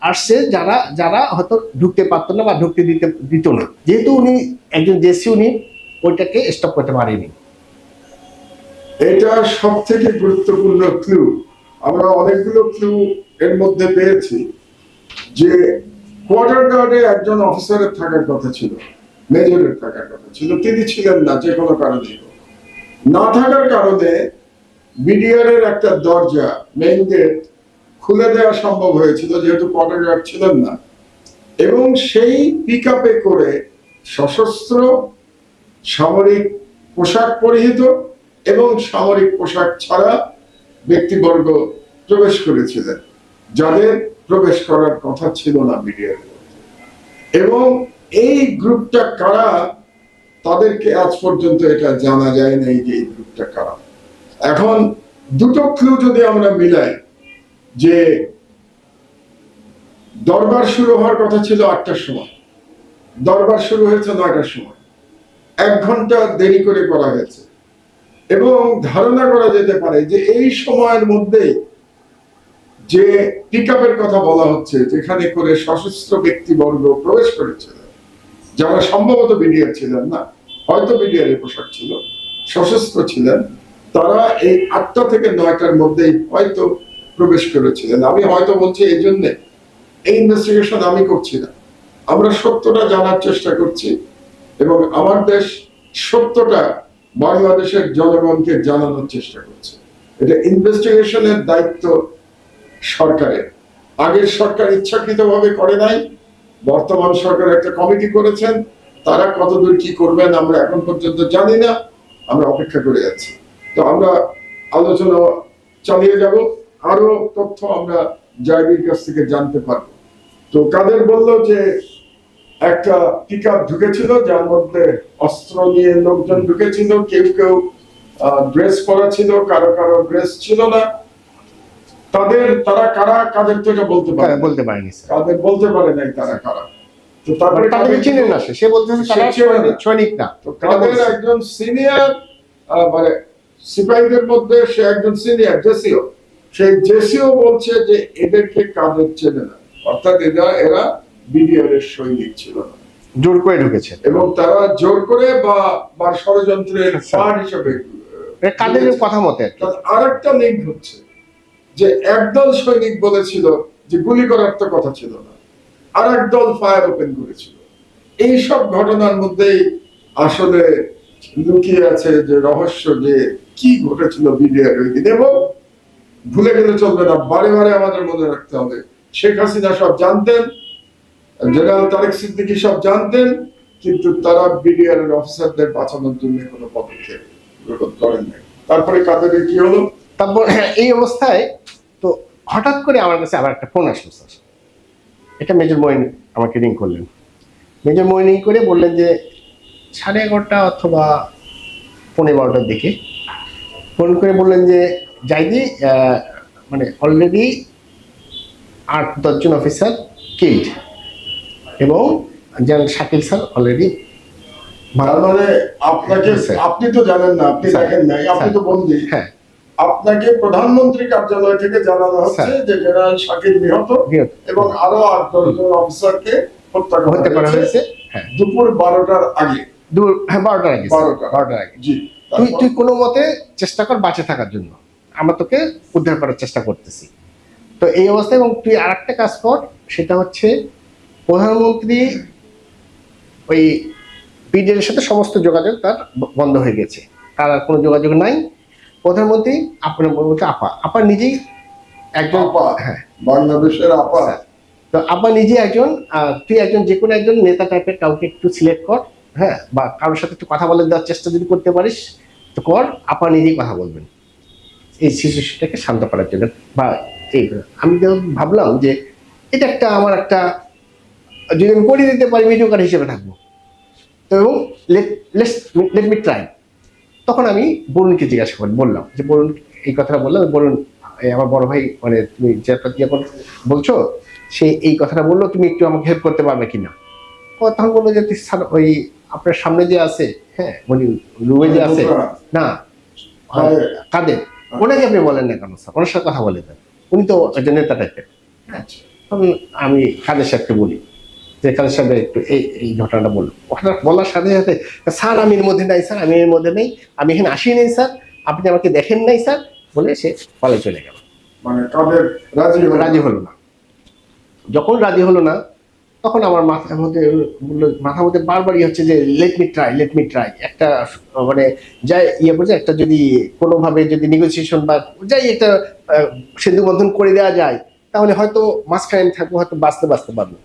আসছে, যারা হয়তো ঢুকতে পারতো না বা ঢুকতে দিত না, যেহেতু উনি একজন জেসি, উনি ওইটাকে স্টপ করতে পারেনি। এটা সব থেকে গুরুত্বপূর্ণ ক্লু। আমরা অনেকগুলো ক্লু এর মধ্যে পেয়েছি যে কোয়ার্টার গার্ডে একজন অফিসারের থাকার কথা ছিল, মেজরের থাকার কথা ছিল, তিনি ছিলেন না যে কোনো কারণে। না থাকার কারণে বিডিআর এর একটা দরজা, মেইন গেট খুলে দেওয়া সম্ভব হয়েছিল যেহেতু কোয়ার্টার গার্ড ছিলেন না, এবং সেই পিক আপে করে সশস্ত্র সামরিক পোশাক পরিহিত এবং সামরিক পোশাক ছাড়া ব্যক্তিবর্গ প্রবেশ করেছিলেন, যাদের প্রবেশ করার কথা ছিল না বিডিআর। এবং এই গ্রুপটা কারা তাদেরকে আজ পর্যন্ত এটা জানা যায় না যে এই গ্রুপটা কারা। এখন দুটো ক্লু যদি আমরা মিলাই, যে দরবার শুরু হওয়ার কথা ছিল 8টার সময়, দরবার শুরু হয়েছে 9টার সময়, 1 ঘন্টা দেরি করে করা হয়েছে, এবং ধারণা করা যেতে পারে যে এই সময়ের মধ্যে যে পিক আপের কথা বলা হচ্ছে যেখানে করে সশস্ত্র ব্যক্তিবর্গ প্রবেশ করেছিলেন, যারা সম্ভবত বিডিআর ছিলেন না, হয়তো বিডিআর এর পোশাক ছিল, সশস্ত্র ছিলেন, তারা এই 8টা থেকে 9টার মধ্যেই হয়তো প্রবেশ করেছিলেন। আমি হয়তো বলছি এই জন্য এই ইনভেস্টিগেশন আমি করছি না, আমরা সত্যটা জানার চেষ্টা করছি, এবং আমার দেশ সত্যটা বাংলাদেশের জনগণকে জানানোর চেষ্টা করছে। এটা ইনভেস্টিগেশনের দায়িত্ব সরকারের, আগের সরকার ইচ্ছাকৃতভাবে করে নাই, বর্তমান সরকার একটা কমিটি করেছেন, তারা কতদূর কি করবেন আমরা এখন পর্যন্ত জানি না, আমরা অপেক্ষা করে যাচ্ছি। তো আমরা আলোচনা চালিয়ে যাব, আরো তথ্য আমরা জায়গির কাছ থেকে জানতে পারবো। তো কাদের বললো যে একটা পিকআপ ঢুকেছিল যার মধ্যে অস্ত্র নিয়ে লোকজন ঢুকেছিল, কেউ কেউ ড্রেস পরা ছিল, কারো কারো ড্রেস ছিল না। তারা কারা, কাদের তো এটা বলতে পারে বলতে পারেনি স্যার, কাদের বলতে পারে নাই তারা কারা। তো তারপরে তাদের চিনে না, সে বলতেছে তারা সৈনিক না। তো কাদের একজন সিনিয়র, মানে সিপাহীদের মধ্যে সে একজন সিনিয়র জেসিও, সেই জেসিও বলছে যে এদেরকে কাদের চেনে না, অর্থাৎ এরা বিডিআর এর সৈনিক ছিল না, জোর করে ঢুকেছে এবং তারা জোর করে বা ষড়যন্ত্রের পার্ট হিসেবে কাদের কথা মতে। আর একটা লিঙ্ক হচ্ছে যে একদল সৈনিক বলেছিল যে গুলি করার তো কথা ছিল না, আর একদল ফায়ার ওপেন করেছিল। এইসব ঘটনার মধ্যেই আসলে লুকিয়ে আছে যে রহস্য, যে কি ঘটেছিল বিডিআর ওই দিন। এবং ভুলে গেলে চলবে না, বারে বারে আমাদের মনে রাখতে হবে, শেখ হাসিনা সব জানতেন, জেনারেল তারেক সিদ্দিকী সব জানতেন, কিন্তু তারা বিডিআর এর অফিসারদের বাঁচানোর জন্য কোনো পদক্ষেপ গ্রহণ করেন নাই। তারপরে কাদের কি হলো, তারপর এই অবস্থায় তো হঠাৎ করে আমার কাছে আবার একটা ফোন আসলো স্যার। এটা মেজর মইন আমাকে রিং করলেন। মেজর মইন করে বললেন যে 11:30 অথবা 11:15টার দিকে ফোন করে বললেন যে জাইদি, মানে অলরেডি 8-10 জন অফিসার কিল্ড, এবং জেনারেল শাকিল স্যার অলরেডি। মানে আপনাকে, আপনি তো জানেন না, আপনি দেখেন নাই, আপনি তো বন্দী। হ্যাঁ, আপনাকে প্রধানমন্ত্রী কার্যালয় থেকে জানানো হচ্ছে যে জেনারেল শাকিল নিহত এবং আরো 8-10 জন অফিসারকে হত্যা করা হয়েছে দুপুর 12টার আগে। 12টার আগে, 12টার আগে। জি, তুই কোনো মতে চেষ্টা কর বাঁচে থাকার জন্য, আমরা তোকে উদ্ধার করার চেষ্টা করতেছি। তো এই অবস্থায়, এবং তুই আর একটা কাজ কর, সেটা হচ্ছে প্রধানমন্ত্রী ওই বিডিআর সাথে সমস্ত যোগাযোগ তার বন্ধ হয়ে গেছে, তার আর কোনো যোগাযোগ নাই। প্রধানমন্ত্রী আপনার বলতে আপা নিজেই একজন, হ্যাঁ, বাংলাদেশের আপা। তো আপা নিজে একজন, তুই একজন যে কোনো একজন নেতা টাইপের কাউকে একটু সিলেক্ট কর, হ্যাঁ, বা কারোর সাথে একটু কথা বলে দেওয়ার চেষ্টা যদি করতে পারিস তো কর, আপা নিজেই কথা বলবেন এই সিচুয়েশনটাকে শান্ত করার জন্য। বা এই আমি ভাবলাম যে এটা একটা আমার একটা, যদি আমি করে দিতে পারি মিডিওকার হিসেবে থাকবো, তো এবং লেট মি ট্রাই। তখন আমি বরুণকে জিজ্ঞাসা বললাম যে বরুণ, এই কথাটা বললাম, বরুণ আমার বড় ভাই, মানে তুমি যেটা বলছো সে এই কথাটা বললো, তুমি একটু আমাকে হেল্প করতে পারবে কিনা। ও তখন বললো যে ওই আপনার সামনে যে আছে, হ্যাঁ মানে রুমে যে আছে না, কাদের, ওনাকে আপনি বলেন না কেন স্যার, ওনার সাথে কথা বলে দেন, উনি তো একজন নেতা টাইপের। তখন আমি কাদের সাহেবকে বলি যে কাদের সাহেব একটু এই ঘটনাটা বললো। ঘটনা বলার সাথে সাথে, স্যার আমি এর মধ্যে নাই, স্যার আমি এর মধ্যে নেই, আমি এখানে আসি নাই স্যার, আপনি আমাকে দেখেন নাই স্যার, বলে সে পালে চলে গেল। মানে কাদের রাজি হলো না। যখন রাজি হলো না, তখন আমার মাথার মধ্যে বারবারই হচ্ছে যে লেট মি ট্রাই একটা, মানে যাই ইয়ে বলছে, একটা যদি কোনোভাবে যদি নেগোসিয়েশন বা যাই একটা সেতু বন্ধন করে দেওয়া যায়, তাহলে হয়তো মাঝখানে থাকবো, হয়তো বাঁচতে পারবো।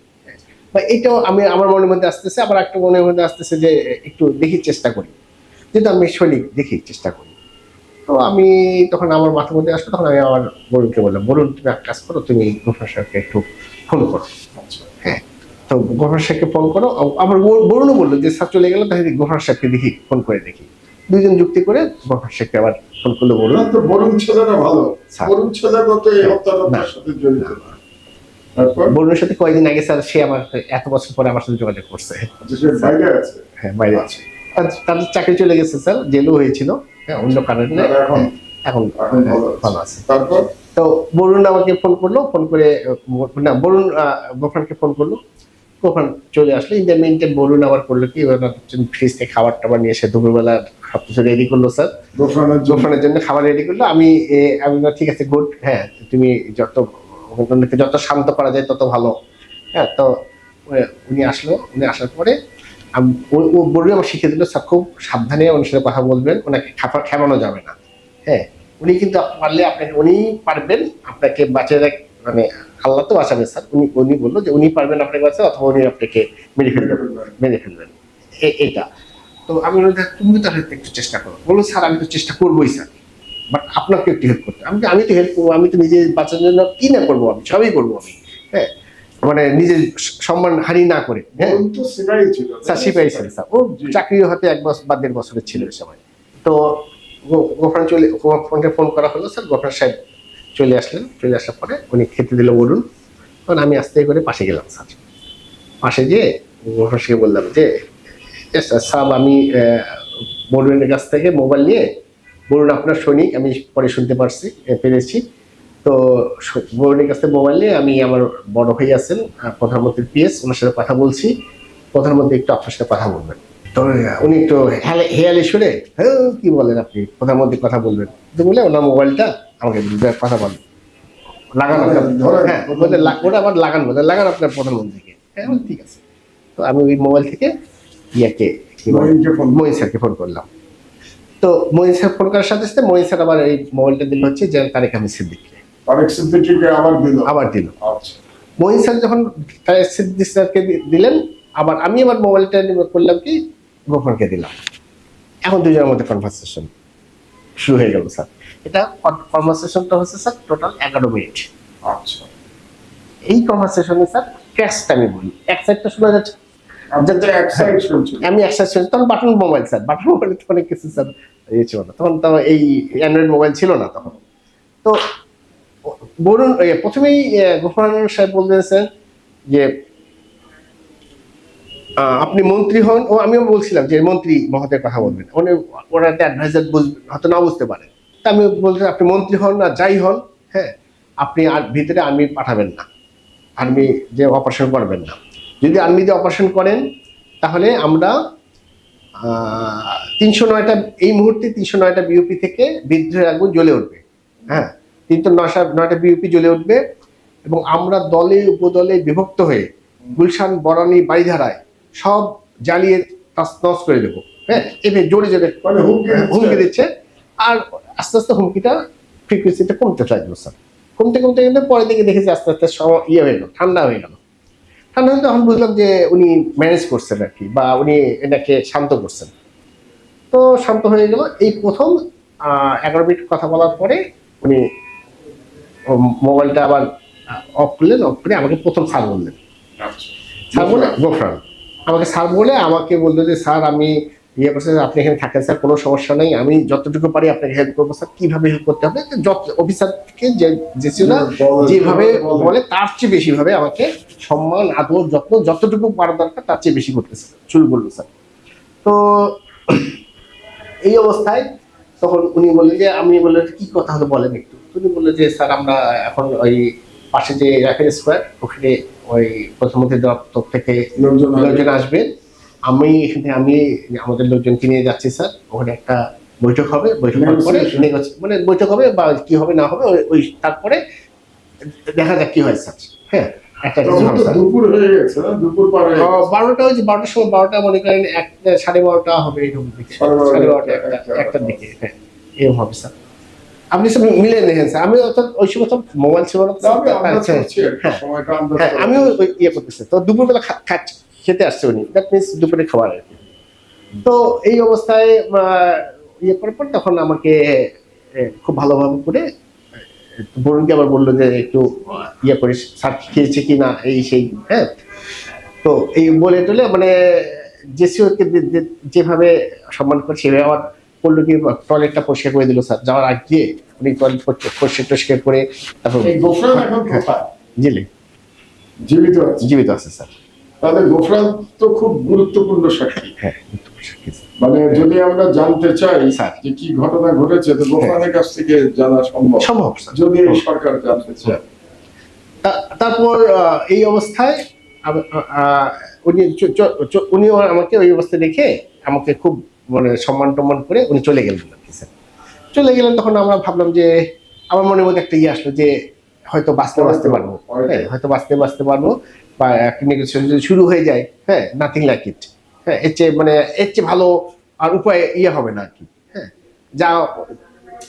বা এইটাও আমার মনের মধ্যে আসতেছে, আবার একটা মনের মধ্যে আসতেছে যে একটু দেখি চেষ্টা করি, যেহেতু আমি সৈনিক, দেখি চেষ্টা করি। তো আমি তখন আমার মাথার মধ্যে আসলো, তখন আমি আমার বরুণকে বললাম, বরুণ তুমি এক কাজ করো, তুমি গফর সাহেবকে একটু ফোন করো। হ্যাঁ, তো গফর সাহেবকে ফোন করো। আবার বরুণও বললো যে স্যার চলে গেল, তাহলে গফর সাহেবকে দেখি, ফোন করে দেখি। দুইজন যুক্তি করে গফর সাহেবকে আবার ফোন করলো বরুণ। তো বরুণ ছেলেরা ভালো, বরুণ ছেলেরা তো এই হত্যার সাথে জড়িত না। বরুণের সাথে কয়েকদিন আগে স্যার সে আমার এত বছর পরে আমার সাথে যোগাযোগ করছে। হ্যাঁ, বাইরে আছে, তাদের চাকরি চলে গেছে স্যার, জেলও হয়েছিল, হ্যাঁ, অন্য কারণে এখন ভালো আছে। তারপর তো বরুণ আমাকে ফোন করলো, ফোন করে না, বরুণ গোফানকে ফোন করলো, গোফান চলে আসলো। ইন দ্য মিনটাইম বরুণ আবার করলো কি, ফ্রিজ থেকে খাবার টাবার নিয়ে এসে দুপুরবেলা সবকিছু রেডি করলো স্যার, গোফানের জন্য খাবার রেডি করলো। আমি ঠিক আছে, গুড, হ্যাঁ তুমি যত শান্ত করা যায় তত ভালো। হ্যাঁ, তো উনি আসলো, উনি আসার পরে বরুণ আমার শিখিয়ে দিল, স্যার খুব সাবধানে ওনার সাথে কথা বলবেন, ওনাকে খেপানো যাবে না। হ্যাঁ, উনি কিন্তু পারলে আপনাকে, উনি পারবেন আপনাকে বাঁচিয়ে মানে আল্লাহ তো বাঁচাবে স্যার। উনি বললো যে উনি পারবেন আপনাকে বাঁচাতে, অথবা উনি আপনাকে মেরে ফেলবেন এটা। তো আমি বললাম তুমি তাহলে একটু চেষ্টা করো। বললো স্যার আমি তো চেষ্টা করবোই স্যার, বাট আপনাকে একটু হেল্প করতে। আমি তো হেল্প করবো, আমি তো নিজে বাঁচার জন্য কি না করবো, আমি সবই করবো আমি, হ্যাঁ, মানে নিজের সম্মান হানি না করে। হ্যাঁ স্যার সিপাহী ছিল স্যার, ও চাকরি হতে 1 বছর বা 1.5 বছরের ছিল ওই সময়। তো গোফরানকে ফোন করা হলো স্যার, গোফরান সাহেব চলে আসলেন। চলে আসার পরে উনি খেতে দিল বলুন, তখন আমি আস্তে করে পাশে গেলাম স্যার। পাশে গিয়ে গোফরান সাহেবকে বললাম যে স্যার আমি বরুণের কাছ থেকে মোবাইল নিয়ে, বরুণ আপনার সৈনিক, আমি পরে শুনতে পেরেছি। তো বরুণের কাছ থেকে মোবাইল নিয়ে আমি, আমার বড় ভাই আছেন প্রধানমন্ত্রীর পিএস, ওনার সাথে কথা বলছি, প্রধানমন্ত্রী একটু আপনার সাথে কথা বলবেন। তো উনি একটু হেয়ালি শুনে, হ্যাঁ কি বলেন আপনি, প্রধানমন্ত্রী কথা বলবেন, তো বলে ওনার মোবাইলটা আমাকে কথা বলেন, লাগান আপনার, হ্যাঁ বলে ওটা আবার লাগান, বলে লাগান আপনার প্রধানমন্ত্রীকে। হ্যাঁ ঠিক আছে। তো আমি ওই মোবাইল থেকে ইয়াকে মঈন স্যারকে ফোন করলাম। তো মঈন স্যার ফোন করার সাথে সাথে মঈন স্যার আবার এই মোবাইলটা দিল হচ্ছে যে তারেক আহমেদ সিদ্দিককে, আবার দিল। মঈন স্যার যখন তারেক সিদ্দিক স্যারকে দিলেন, আবার আমি আমার মোবাইলটা করলাম কি গোফরকে দিলাম। এখন দুজনের মধ্যে কনভারসেশন শুরু হয়ে গেল স্যার। এটা কনভারসেশনটা হচ্ছে স্যার টোটাল 11 মিনিট। আচ্ছা, এই কনভারসেশনে স্যার ক্র্যাশটা আমি বলি, এক সাইডটা শোনা যাচ্ছে, আমি একসাথে শুনছি। তখন বাটন মোবাইল স্যার, বাটন মোবাইলে তো অনেক কিছু স্যার ইয়ে ছিল না তখন, তো এই অ্যান্ড্রয়েড মোবাইল ছিল না তখন। তো বলুন প্রথমেই গোফরান সাহেব বলতেছেন যে আপনি মন্ত্রী হন, ও আমিও বলছিলাম যে মন্ত্রী মহোদয়ের কথা বলবেন, ওরা অ্যাডভাইজার হয়তো না বুঝতে পারে। তা আমি বলছিলাম আপনি মন্ত্রী হন না যাই হন, হ্যাঁ আপনি আর ভিতরে আর্মি পাঠাবেন না, আর্মি যে অপারেশন করবেন না। যদি আর্মি দিয়ে অপারেশন করেন তাহলে আমরা 309টা, এই মুহূর্তে 309টা বিওপি থেকে বিদ্রোহের আগুন জ্বলে উঠবে। হ্যাঁ 309টা বিওপি জ্বলে উঠবে, এবং আমরা দলে উপদলে বিভক্ত হয়ে গুলশান, বনানী, বাড়িধারায় সব জ্বালিয়ে তছনছ করে দেবো। হ্যাঁ এভাবে জোরে জোরে হুমকি দিচ্ছে। আর আস্তে আস্তে হুমকিটা ফ্রিকুয়েন্সিটা কমতে থাকলো স্যার, কমতে কমতে কিন্তু পরের দিকে দেখেছি আস্তে আস্তে ইয়ে হয়ে গেল, ঠান্ডা হয়ে গেল। ঠান্ডা হয়ে তখন বুঝলাম যে উনি ম্যানেজ করছেন আর কি, বা উনি এটাকে শান্ত করছেন। তো শান্ত হয়ে গেল। এই প্রথম 11 মিনিট কথা বলার পরে উনি মোবাইলটা আবার অফ করলেন, অফ করে আমাকে প্রথম স্যার বললেন। স্যার বলে গোফরান আমাকে স্যার বলে আমাকে বললো যে স্যার আমি ইয়ে করছি, আপনি এখানে থাকেন স্যার, কোনো সমস্যা নেই, আমি যতটুকু পারি আপনাকে হেল্প করবো স্যার। কিভাবে হেল্প করতে হবে, যত অফিসার থেকে যে ছিল যেভাবে বলে তার চেয়ে বেশি ভাবে আমাকে সম্মান, আদর, যত্ন যতটুকু পারা দরকার তার চেয়ে বেশি করতেছে শুরু করলো স্যার। তো এই অবস্থায় তখন উনি বললেন যে, আমি বললেন কি কথা হলো বলেন একটু। উনি বললেন যে স্যার আমরা এখন ওই পাশে যে রাফেল স্কোয়ার, ওখানে ওই প্রধানমন্ত্রী দপ্তর থেকে লোকজন আসবে, আমি এখানে আমাদের লোকজনকে নিয়ে যাচ্ছি স্যার, ওখানে একটা বৈঠক হবে, বৈঠক হওয়ার পরে মানে বৈঠক হবে বা কি হবে না হবে ওই তারপরে দেখা যাক কি হয় স্যার। হ্যাঁ একটা দুপুর হয়ে গেছে না, দুপুর পারে 12টা, ওই যে 12টার সময়, 12টা মনে করেন 12:30 হবে এরকম দিকে, 12:30 1টার দিকে, হ্যাঁ এরকম হবে স্যার। আপনি সব মিলে দেখেন স্যার, আমি অর্থাৎ ওই সময় তো মোবাইল ছিল না, হ্যাঁ আমিও ইয়ে করতেছি। তো দুপুরবেলা খেতে আসছে উনি, দ্যাট মিনস দুপুরে খাবার আর কি। তো এই অবস্থায় ইয়ে করার পর তখন আমাকে খুব ভালোভাবে করে বরুণকে আবার বললো যে একটু ইয়ে করিস, স্যার খেয়েছে কি না এই সেই। হ্যাঁ তো এই বলে টলে মানে জেসিওকে যেভাবে সম্মান করে সেভাবে আমার করলো কি, টয়লেটটা পরিষ্কার করে দিল স্যার যাওয়ার আগে। উনি টয়লেট পরিষ্কার করে তারপর জিলে জীবিত আছে স্যার। তাদের গোফরান তো খুব গুরুত্বপূর্ণ সাক্ষী। হ্যাঁ মানে যদি আমরা জানতে চাই যে কি ঘটনা ঘটেছে, তো গোফরানের কাছ থেকে জানা সম্ভব যদি সরকার জানতে চায়। তারপর এই অবস্থায় উনিও আমাকে ওই অবস্থায় দেখে আমাকে খুব মানে সম্মান টম্মান করে উনি চলে গেলেন আর কি স্যার। চলে গেলেন তখন আমরা ভাবলাম যে আমার মনের মধ্যে একটা ইয়ে আসলো যে হয়তো বাঁচতে পারবো, হ্যাঁ হয়তো বাঁচতে পারবো, বা একটা নেগোসিয়েশন যদি শুরু হয়ে যায়, হ্যাঁ নাথিং লাইক ইট, হ্যাঁ এর চেয়ে ভালো আর উপায় ইয়ে হবে না আর কি। হ্যাঁ যা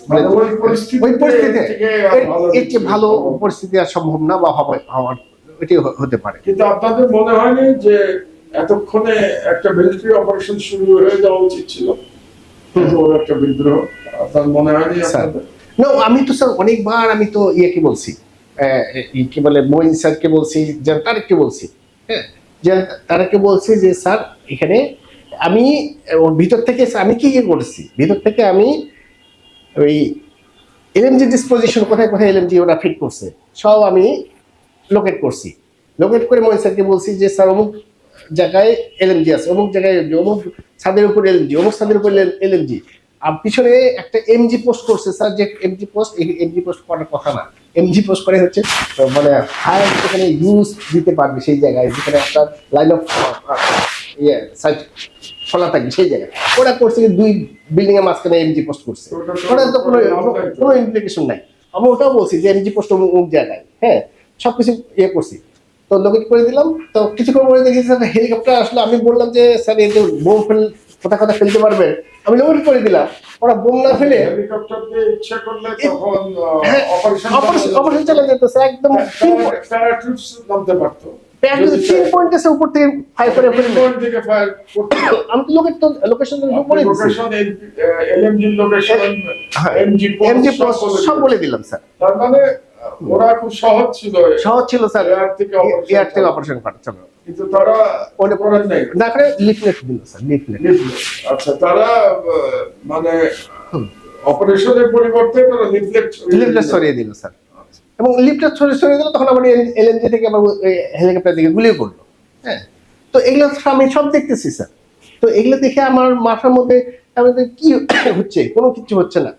মানে ওই পরিস্থিতিতে ওই পরিস্থিতিতে থেকে আর ভালো এর চেয়ে ভালো কিছু পরিস্থিতি আর সম্ভব না বা হওয়ার এটি হতে পারে। কিন্তু আপনাদের মনে হয়নি যে এতক্ষণে একটা মিলিটারি অপারেশন শুরু হয়ে যাওয়া উচিত ছিল? এত বড় একটা বিদ্রোহ আপনার মনে হয়নি স্যার, আপনাদের? না আমি তো স্যার অনেকবার আমি তো ইয়েকে বলছি, কি বলে মঈন স্যারকে বলছি, তারেককে বলছি, হ্যাঁ যে তারেককে বলছি যে স্যার এখানে আমি ওর ভিতর থেকে আমি কি করেছি, ভিতর থেকে আমি ওই এলএমজি ডিসপোজিশন কোথায় কোথায় এলএমজি ওরা ফিট করছে সব আমি লোকেট করছি। লোকেট করে মঈন স্যারকে বলছি যে স্যার অমুক জায়গায় এলএমজি আছে, অমুক জায়গায় অমুক ছাদের উপর এলএমজি, অমুক ছাদের উপর এলএমজি। আর পিছনে একটা এমজি পোস্ট করছে স্যার, যে এমজি পোস্ট করার কথা না। এমজি পোস্ট করে হচ্ছে মানে ফায়ার যেখানে ইউজ দিতে পারবে সেই জায়গায়, যেখানে একটা লাইন অফ সাইট খোলা থাকবে সেই জায়গায় ওরা করছে কি 2 বিল্ডিং এর মাঝখানে এমজি পোস্ট করছে। ওটা তো কোনো ইমপ্লিকেশন নাই। আমি ওটাও বলছি যে এমজি পোস্ট অমুক জায়গায়, হ্যাঁ সবকিছু ইয়ে করছি। তো লোকেট করে দিলাম। তো কিছুক্ষণ পরে দেখি স্যার হেলিকপ্টার আসলে, আমি বললাম যে স্যার এই যে বোম কোথায় কোথায় ফেলতে পারবেন, আমি লোকেট করে দিলাম। ওরা বোম না ফেলে হেলিকপ্টার দিয়ে ইচ্ছা করলে তখন হ্যাঁ, অপারেশন চালা যেত স্যার, একদম প্যারাট্রুপস নামতে পারতো। পিন পয়েন্ট এসে উপর থেকে ফায়ার করে ফেলে। কোন দিকে ফায়ার করতে? আমি তো লোকেশন বলে দিচ্ছি, লোকেশন এলএমজি লোকেশন হ্যাঁ, এমজি এমজি সব বলে দিলাম স্যার। তার মানে ওরা খুব সহজ ছিল সহজ ছিল স্যার, এয়ার থেকে এয়ার থেকে অপারেশন করা ছিল। কিন্তু তারা ওটা করেন নাই। না করে লিফলেট দিল স্যার, লিফলেট। আচ্ছা, তারা অপারেশনের পরিবর্তে তারা লিফলেট সরিয়ে দিল স্যার। এবং লিফলেট সরিয়ে দিল, তখন আবার এলএনজি থেকে আবার হেলিকপ্টার দিকে গুলিও করলো। হ্যাঁ, তো এগুলো আমি সব দেখতেছি স্যার। তো এগুলো দেখে আমার মাথার মধ্যে আমি কি হচ্ছে, কোনো কিছু হচ্ছে না।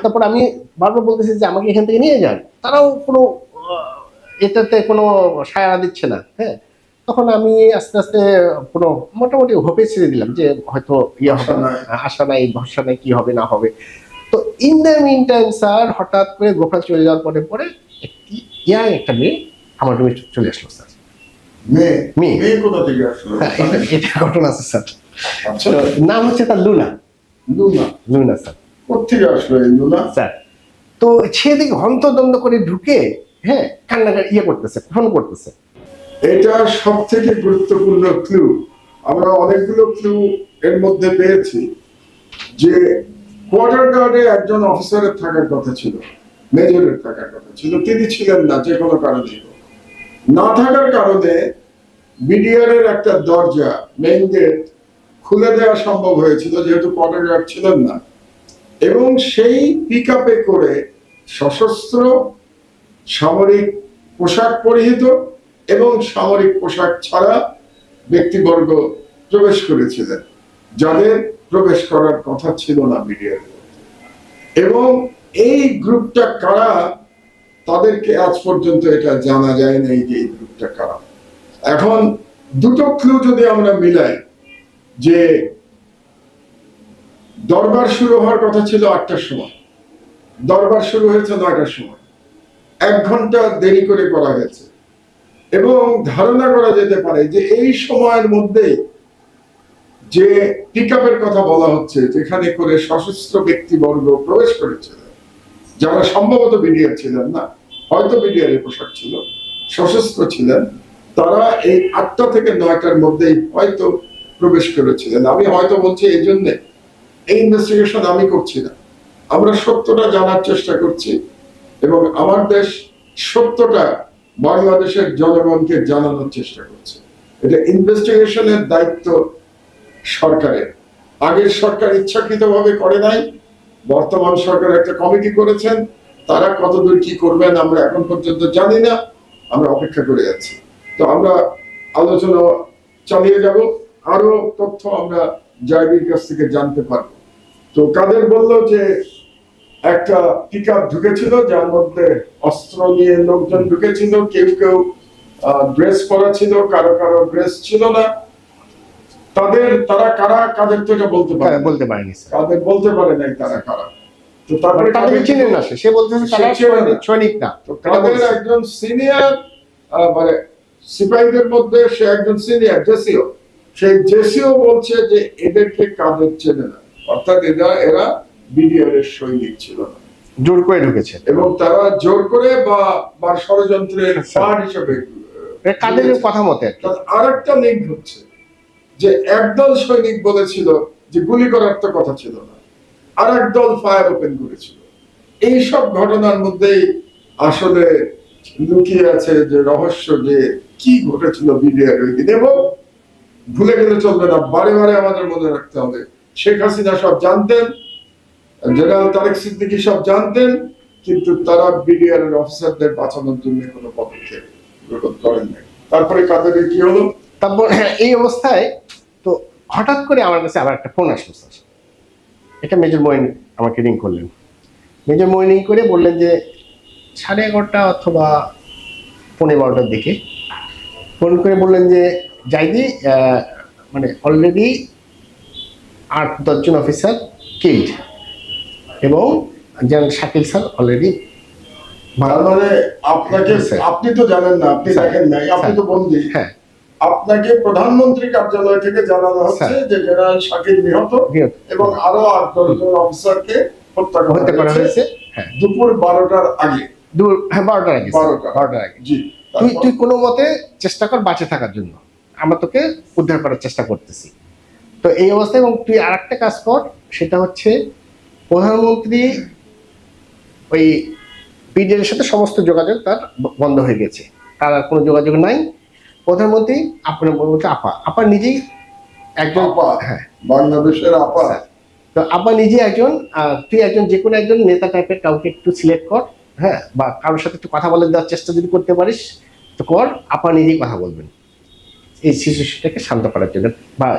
তারপর আমি বারবার বলতেছি যে আমাকে এখান থেকে নিয়ে যান, তারাও কোনো এটাতে কোনো সাড়া দিচ্ছে না। হ্যাঁ, তখন আমি আস্তে আস্তে কোনো মোটামুটি হোপে ছেড়ে দিলাম যে হয়তো ইয়ে হবে না, আশা নাই ভরসা নাই, কি হবে না হবে। তো in the mean time sir হঠাৎ করে গোপাল চলে যাওয়ার পরে একটি একটা মেয়ে আমার রুমে চলে আসলো স্যার। মেয়ে কোথা থেকে আসলো? হ্যাঁ, এটা ঘটনা আছে স্যার। আচ্ছা, তো নাম হচ্ছে তার লুনা। Luna sir. কোথেকে আসলো এই লুনা? স্যার তো সেদিকে হন্তদন্ত করে ঢুকে, হ্যাঁ কান্নাকাটি করতেছে, ফোন করতেছে। এটা সব থেকে গুরুত্বপূর্ণ ক্লু। আমরা অনেকগুলো ক্লু এর মধ্যে পেয়েছি যে কোয়ার্টার গার্ডে একজন অফিসারের থাকার কথা ছিল, মেজরের থাকার কথা ছিল, তিনি ছিলেন না যে কোনো কারণে। না থাকার কারণে বিডিআর এর একটা দরজা, মেইন গেট খুলে দেওয়া সম্ভব হয়েছিল যেহেতু কোয়ার্টার গার্ড ছিলেন না। এবং সেই পিক আপে করে সশস্ত্র সামরিক পোশাক পরিহিত এবং সামরিক পোশাক ছাড়া ব্যক্তিবর্গ প্রবেশ করেছিলেন, যাদের প্রবেশ করার কথা ছিল না বিডিআর। এবং এই গ্রুপটা কারা তাদেরকে আজ পর্যন্ত এটা জানা যায় না, যে এই গ্রুপটা কারা। এখন দুটো ক্লু যদি আমরা মিলাই, যে দরবার শুরু হওয়ার কথা ছিল 8টার সময়, দরবার শুরু হয়েছে 9টার সময়, 1 ঘন্টা দেরি করে করা হয়েছে। এবং ধারণা করা যেতে পারে যে এই সময়ের মধ্যে যে পিক আপের কথা বলা হচ্ছে, যেখানে করে সশস্ত্র ব্যক্তিবর্গ প্রবেশ করেছিলেন, যারা সম্ভবত বিডিআর ছিলেন না, হয়তো বিডিআর এর পোশাক ছিল, সশস্ত্র ছিলেন, তারা এই 8টা থেকে 9টার মধ্যেই হয়তো প্রবেশ করেছিলেন। আমি হয়তো বলছি এই জন্যে এই ইনভেস্টিগেশন আমি করছি না, আমরা সত্যটা জানার চেষ্টা করছি এবং আমার দেশ সত্যটা বাংলাদেশের জনগণকে জানানোর চেষ্টা করছে। এটা ইনভেস্টিগেশনের দায়িত্ব সরকারের। আগের সরকার ইচ্ছাকৃতভাবে করে নাই, বর্তমান সরকার একটা কমিটি করেছেন, তারা কতদূর কি করবেন আমরা এখন পর্যন্ত জানি না, আমরা অপেক্ষা করে যাচ্ছি। তো আমরা আলোচনা চালিয়ে যাব, আরো তথ্য আমরা জায়গির কাছ থেকে জানতে পারবো। তো কাদের বলল যে একটা পিক আপ ঢুকেছিল, যার মধ্যে অস্ত্র নিয়ে লোকজন ঢুকেছিল, কেউ কেউ ড্রেস পরা ছিল, কারো কারো ড্রেস ছিল না। তারা কারা, কাদের তো এটা বলতে পারে, বলতে পারেনি স্যার, কাদের বলতে পারে নাই তারা কারা। তো তারপরে তাদের চিনেন না, সে বলতেছে তারা সৈনিক না। তো তাদের একজন সিনিয়র, মানে সিপাহীদের মধ্যে সে একজন সিনিয়র জেসিও, সেই জেসিও বলছে যে এদেরকে কাদের চেনে না, অর্থাৎ এরা বিডিআর এর সৈনিক ছিল না, জোর করে ঢুকেছে। এবং তারা জোর করে বা ষড়যন্ত্রের পার্ট হিসেবে কাদের কথা মতে আর কি। আর একটা লিঙ্ক হচ্ছে যে একদল সৈনিক বলেছিল যে গুলি করার তো কথা ছিল না, আর একদল ফায়ার ওপেন করেছিল। এইসব ঘটনার মধ্যেই আসলে লুকিয়ে আছে যে রহস্য, যে কি ঘটেছিল বিডিআর ওই দিন। এবং ভুলে গেলে চলবে না, বারে বারে আমাদের মনে রাখতে হবে, শেখ হাসিনা সব জানতেন, জেনারেল তারেক সিদ্দিকী সব জানতেন, কিন্তু তারা বিডিআর এর অফিসারদের বাঁচানোর জন্য কোনো পদক্ষেপ গ্রহণ করেন নাই। তারপরে কাদের কি হলো? তারপর এই অবস্থায় তো হঠাৎ করে আমার কাছে আবার একটা ফোন আসলো স্যার। এটা মেজর মইন আমাকে রিং করলেন। মেজর মইন রিং করে বললেন যে 11:30 অথবা 12:15 দিকে ফোন করে বললেন যে জাইদি, মানে অলরেডি 8-10 জন অফিসার কিল্ড, এবং জেনারেল শাকিল স্যার অলরেডি। তার মানে আপনাকে, স্যার। আপনি তো জানেন না, আপনি স্যার। দেখেন নাই, আপনি তো স্যার। বন্দী। হ্যাঁ, আপনাকে প্রধানমন্ত্রী কার্যালয় থেকে জানানো হচ্ছে স্যার। যে জেনারেল শাকিল নিহত এবং আরো 8-10 জন অফিসারকে হত্যা হত্যা করা করা হয়েছে হয়েছে। হ্যাঁ, দুপুর 12টার আগে। 12টার আগে। 12টার আগে। জি, তুই কোনো মতে চেষ্টা কর বাঁচে থাকার জন্য, আমরা তোকে উদ্ধার করার চেষ্টা করতেছি। তো এই অবস্থায়, এবং তুই আর একটা কাজ কর, সেটা হচ্ছে প্রধানমন্ত্রী ওই বিডিআর এর সাথে সমস্ত যোগাযোগ তার বন্ধ হয়ে গেছে, তার আর কোনো যোগাযোগ নাই। প্রধানমন্ত্রী আপনার বলতে আপা নিজেই একজন। আপা, হ্যাঁ, বাংলাদেশের আপা। তো আপা নিজে একজন, তুই একজন যে কোনো একজন নেতা টাইপের কাউকে একটু সিলেক্ট কর, হ্যাঁ, বা কারোর সাথে একটু কথা বলে দেওয়ার চেষ্টা যদি করতে পারিস তো কর। আপা নিজেই কথা বলবেন এই শিশুটাকে শান্ত করার জন্য। বা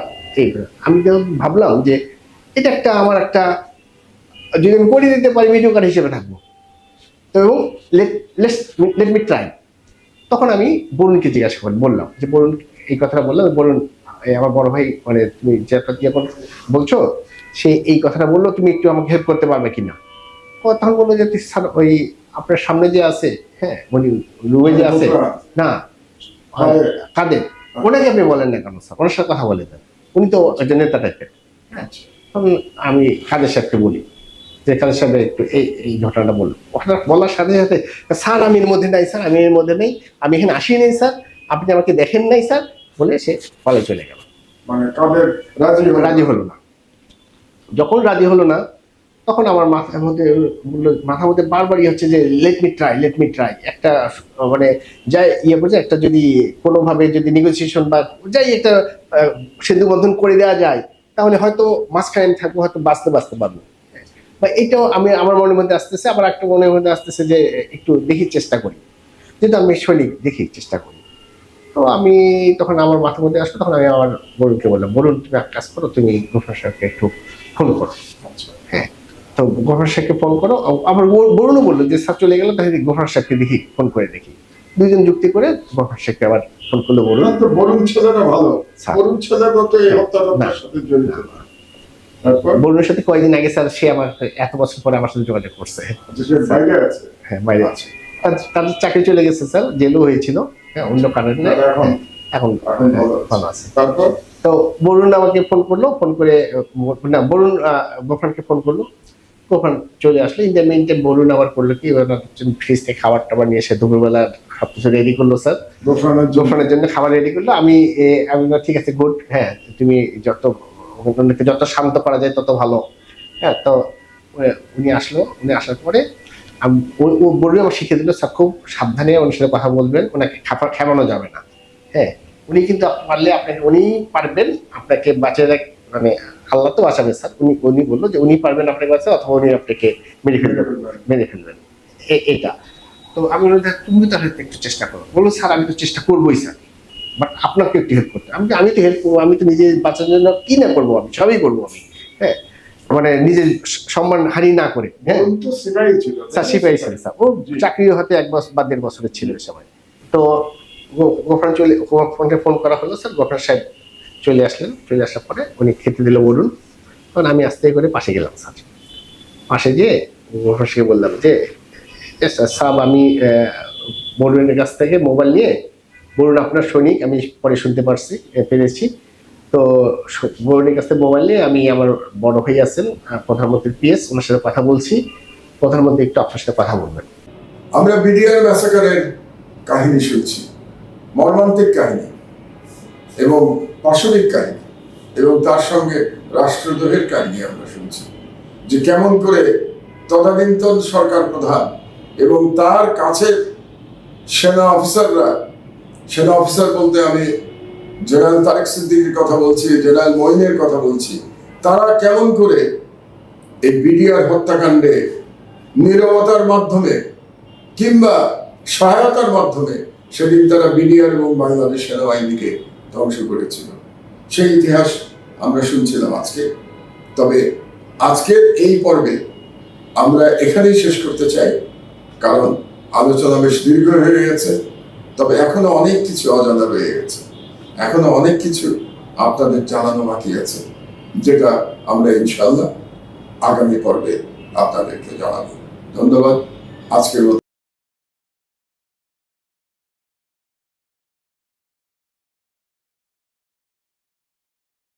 এই আমি তো ভাবলাম যে এটা একটা আমার একটা, যদি আমি করে দিতে পারি মিডিওকার হিসেবে থাকবো। তো এবং লেট মি ট্রাই। তখন আমি বরুণকে জিজ্ঞাসা করি, বললাম যে বরুণ এই কথাটা বললাম, বরুণ আমার বড় ভাই, মানে তুমি যেটা এখন বলছো সে এই কথাটা বললো, তুমি একটু আমাকে হেল্প করতে পারবে কিনা? ও তখন বললো যে স্যার ওই আপনার সামনে যে আছে, হ্যাঁ উনি রুমে যে আছে, না কাদের, ওনাকে আপনি বলেন না কেন স্যার, ওনার সাথে কথা বলে দেন, উনি তো একটা নেতা টাইপের। তখন আমি কাদের সাহেবকে বলি যে কাদের সাহেব একটু এই ঘটনাটা বললো। ওটা বলার সাথে সাথে স্যার আমি এর মধ্যে নাই, স্যার আমি এর মধ্যে নেই, আমি এখানে আসি নাই স্যার, আপনি আমাকে দেখেন নাই স্যার বলে সে কলে চলে গেল। মানে কাদের রাজি হলো না। যখন রাজি হলো না তখন আমার মাথার মধ্যে বারবারই হচ্ছে যে লেট মি ট্রাই একটা, মানে যাই বলছে একটা, যদি কোনোভাবে যদি নেগোসিয়েশন বা যাই একটা সেতু বন্ধন করে দেওয়া যায় তাহলে হয়তো মাঝখানে আমি থাকবো, হয়তো বাঁচতে পারবো। বা এটাও আমি আমার মনের মধ্যে আসতেছে, আবার একটা মনের মধ্যে আসতেছে যে একটু দেখি চেষ্টা করি, যেহেতু আমি সৈনিক দেখি চেষ্টা করি। তো আমি তখন আমার মাথার মধ্যে আসলো, তখন আমি আমার বরুণকে বললাম, বরুণ তুমি এক কাজ করো, তুমি গফুর সাহেবকে একটু ফোন করো। হ্যাঁ, তো গফুর সাহেবকে ফোন করো। আবার বরুণও বললো যে স্যার চলে গেল, তাহলে গফুর সাহেবকে দেখি ফোন করে দেখি। দুইজন যুক্তি করে গফুর সাহেবকে আবার ফোন করলো বরুণ। তো বরুণ ছেলেটা ভালো, বরুণ ছেলেটা তো এই হত্যার সাথে জড়িত না। বরুণের সাথে কয়েকদিন আগে স্যার সে আমার এত বছর পরে আমার সাথে যোগাযোগ করছে। বাইরে আছে? হ্যাঁ, বাইরে আছে। তার চাকরি চলে গেছে স্যার, জেলও হয়েছিল, হ্যাঁ অন্য কারণে, এখন ভালো আছে। তারপর তো বরুণ আমাকে ফোন করলো, ফোন করে না বরুণ গোফানকে ফোন করলো, গোফান চলে আসলো। In the mean time Barun আবার করলো কি, ফ্রিজ থেকে খাবার টাবার নিয়ে এসে দুপুরবেলা সবকিছু রেডি করলো স্যার, গোফানের জন্য খাবার রেডি করলো। আমি ঠিক আছে গুড, হ্যাঁ তুমি যত শান্ত করা যায় তত ভালো। হ্যাঁ, তো উনি আসলো, উনি আসার পরে ও বললো আমার শিখিয়ে দিল স্যার খুব সাবধানে ওনার সাথে কথা বলবেন, ওনাকে খেপানো যাবে না। হ্যাঁ, উনি কিন্তু পারলে আপনাকে, উনি পারবেন আপনাকে বাঁচিয়ে মানে আল্লাহ তো বাঁচাবে স্যার। উনি বললো যে উনি পারবেন আপনাকে বাঁচাতে, অথবা উনি আপনাকে মেরে ফেলবেন এটা। তো আমি বললাম তুমি তাহলে একটু চেষ্টা করো। বললো স্যার আমি তো চেষ্টা করবোই স্যার, বাট আপনাকে একটু হেল্প করতে। আমি তো হেল্প করবো, আমি তো নিজে বাঁচার জন্য কি না করবো, আমি সবই করবো আমি। হ্যাঁ, মানে নিজের সম্মান হানি না করে। হ্যাঁ স্যার, সিপাহি ছিল স্যার, ও চাকরি হতে 1 বছর বা 1.5 বছরের ছিল ওই সময়। তো গোফানকে ফোন করা হলো স্যার, গোফান সাহেব চলে আসলেন। চলে আসার পরে উনি খেতে দিল বলুন, তখন আমি আস্তে করে পাশে গেলাম স্যার। পাশে গিয়ে গোফান সাহেবকে বললাম যে স্যার আমি বরুণের কাছ থেকে মোবাইল নিয়ে, বরুণ আপনার সৈনিক আমি পরে শুনতে পেরেছি, তো গভর্নরের কাছে মোবাইল নিয়ে আমি আমার বড় ভাই আছেন প্রধানমন্ত্রীর পিএস, ওনার সাথে কথা বলছি। প্রধানমন্ত্রী একটু আপনার সাথে কথা বলবেন। আমরা বিডিআর ম্যাসাকারের কাহিনী শুনছি, মর্মান্তিক কাহিনী এবং পাশবিক কাহিনী, এবং তার সঙ্গে রাষ্ট্রদ্রোহের কাহিনী আমরা শুনছি, যে কেমন করে তদানীন্তন সরকার প্রধান এবং তার কাছে সেনা অফিসার বলতে আমি জেনারেল তারেক সিদ্দিকীর কথা বলছি, জেনারেল মঈনের কথা বলছি, তারা কেমন করে এই বিডিআর হত্যাকাণ্ডে নীরবতার মাধ্যমে কিংবা সহায়তার মাধ্যমে সেদিন তারা বিডিআর এবং বাংলাদেশ সেনাবাহিনীকে ধ্বংস করেছিল, সেই ইতিহাস আমরা শুনছিলাম আজকে। তবে আজকের এই পর্বে আমরা এখানেই শেষ করতে চাই, কারণ আলোচনা বেশ দীর্ঘ হয়ে গেছে। তবে এখনো অনেক কিছু অজানা রয়ে গেছে, এখনো অনেক কিছু আপনাদের জানানো বাকি আছে, যেটা আমরা ইনশাল্লাহ আগামী পর্বে আপনাদেরকে জানাবো। ধন্যবাদ। আজকের মতো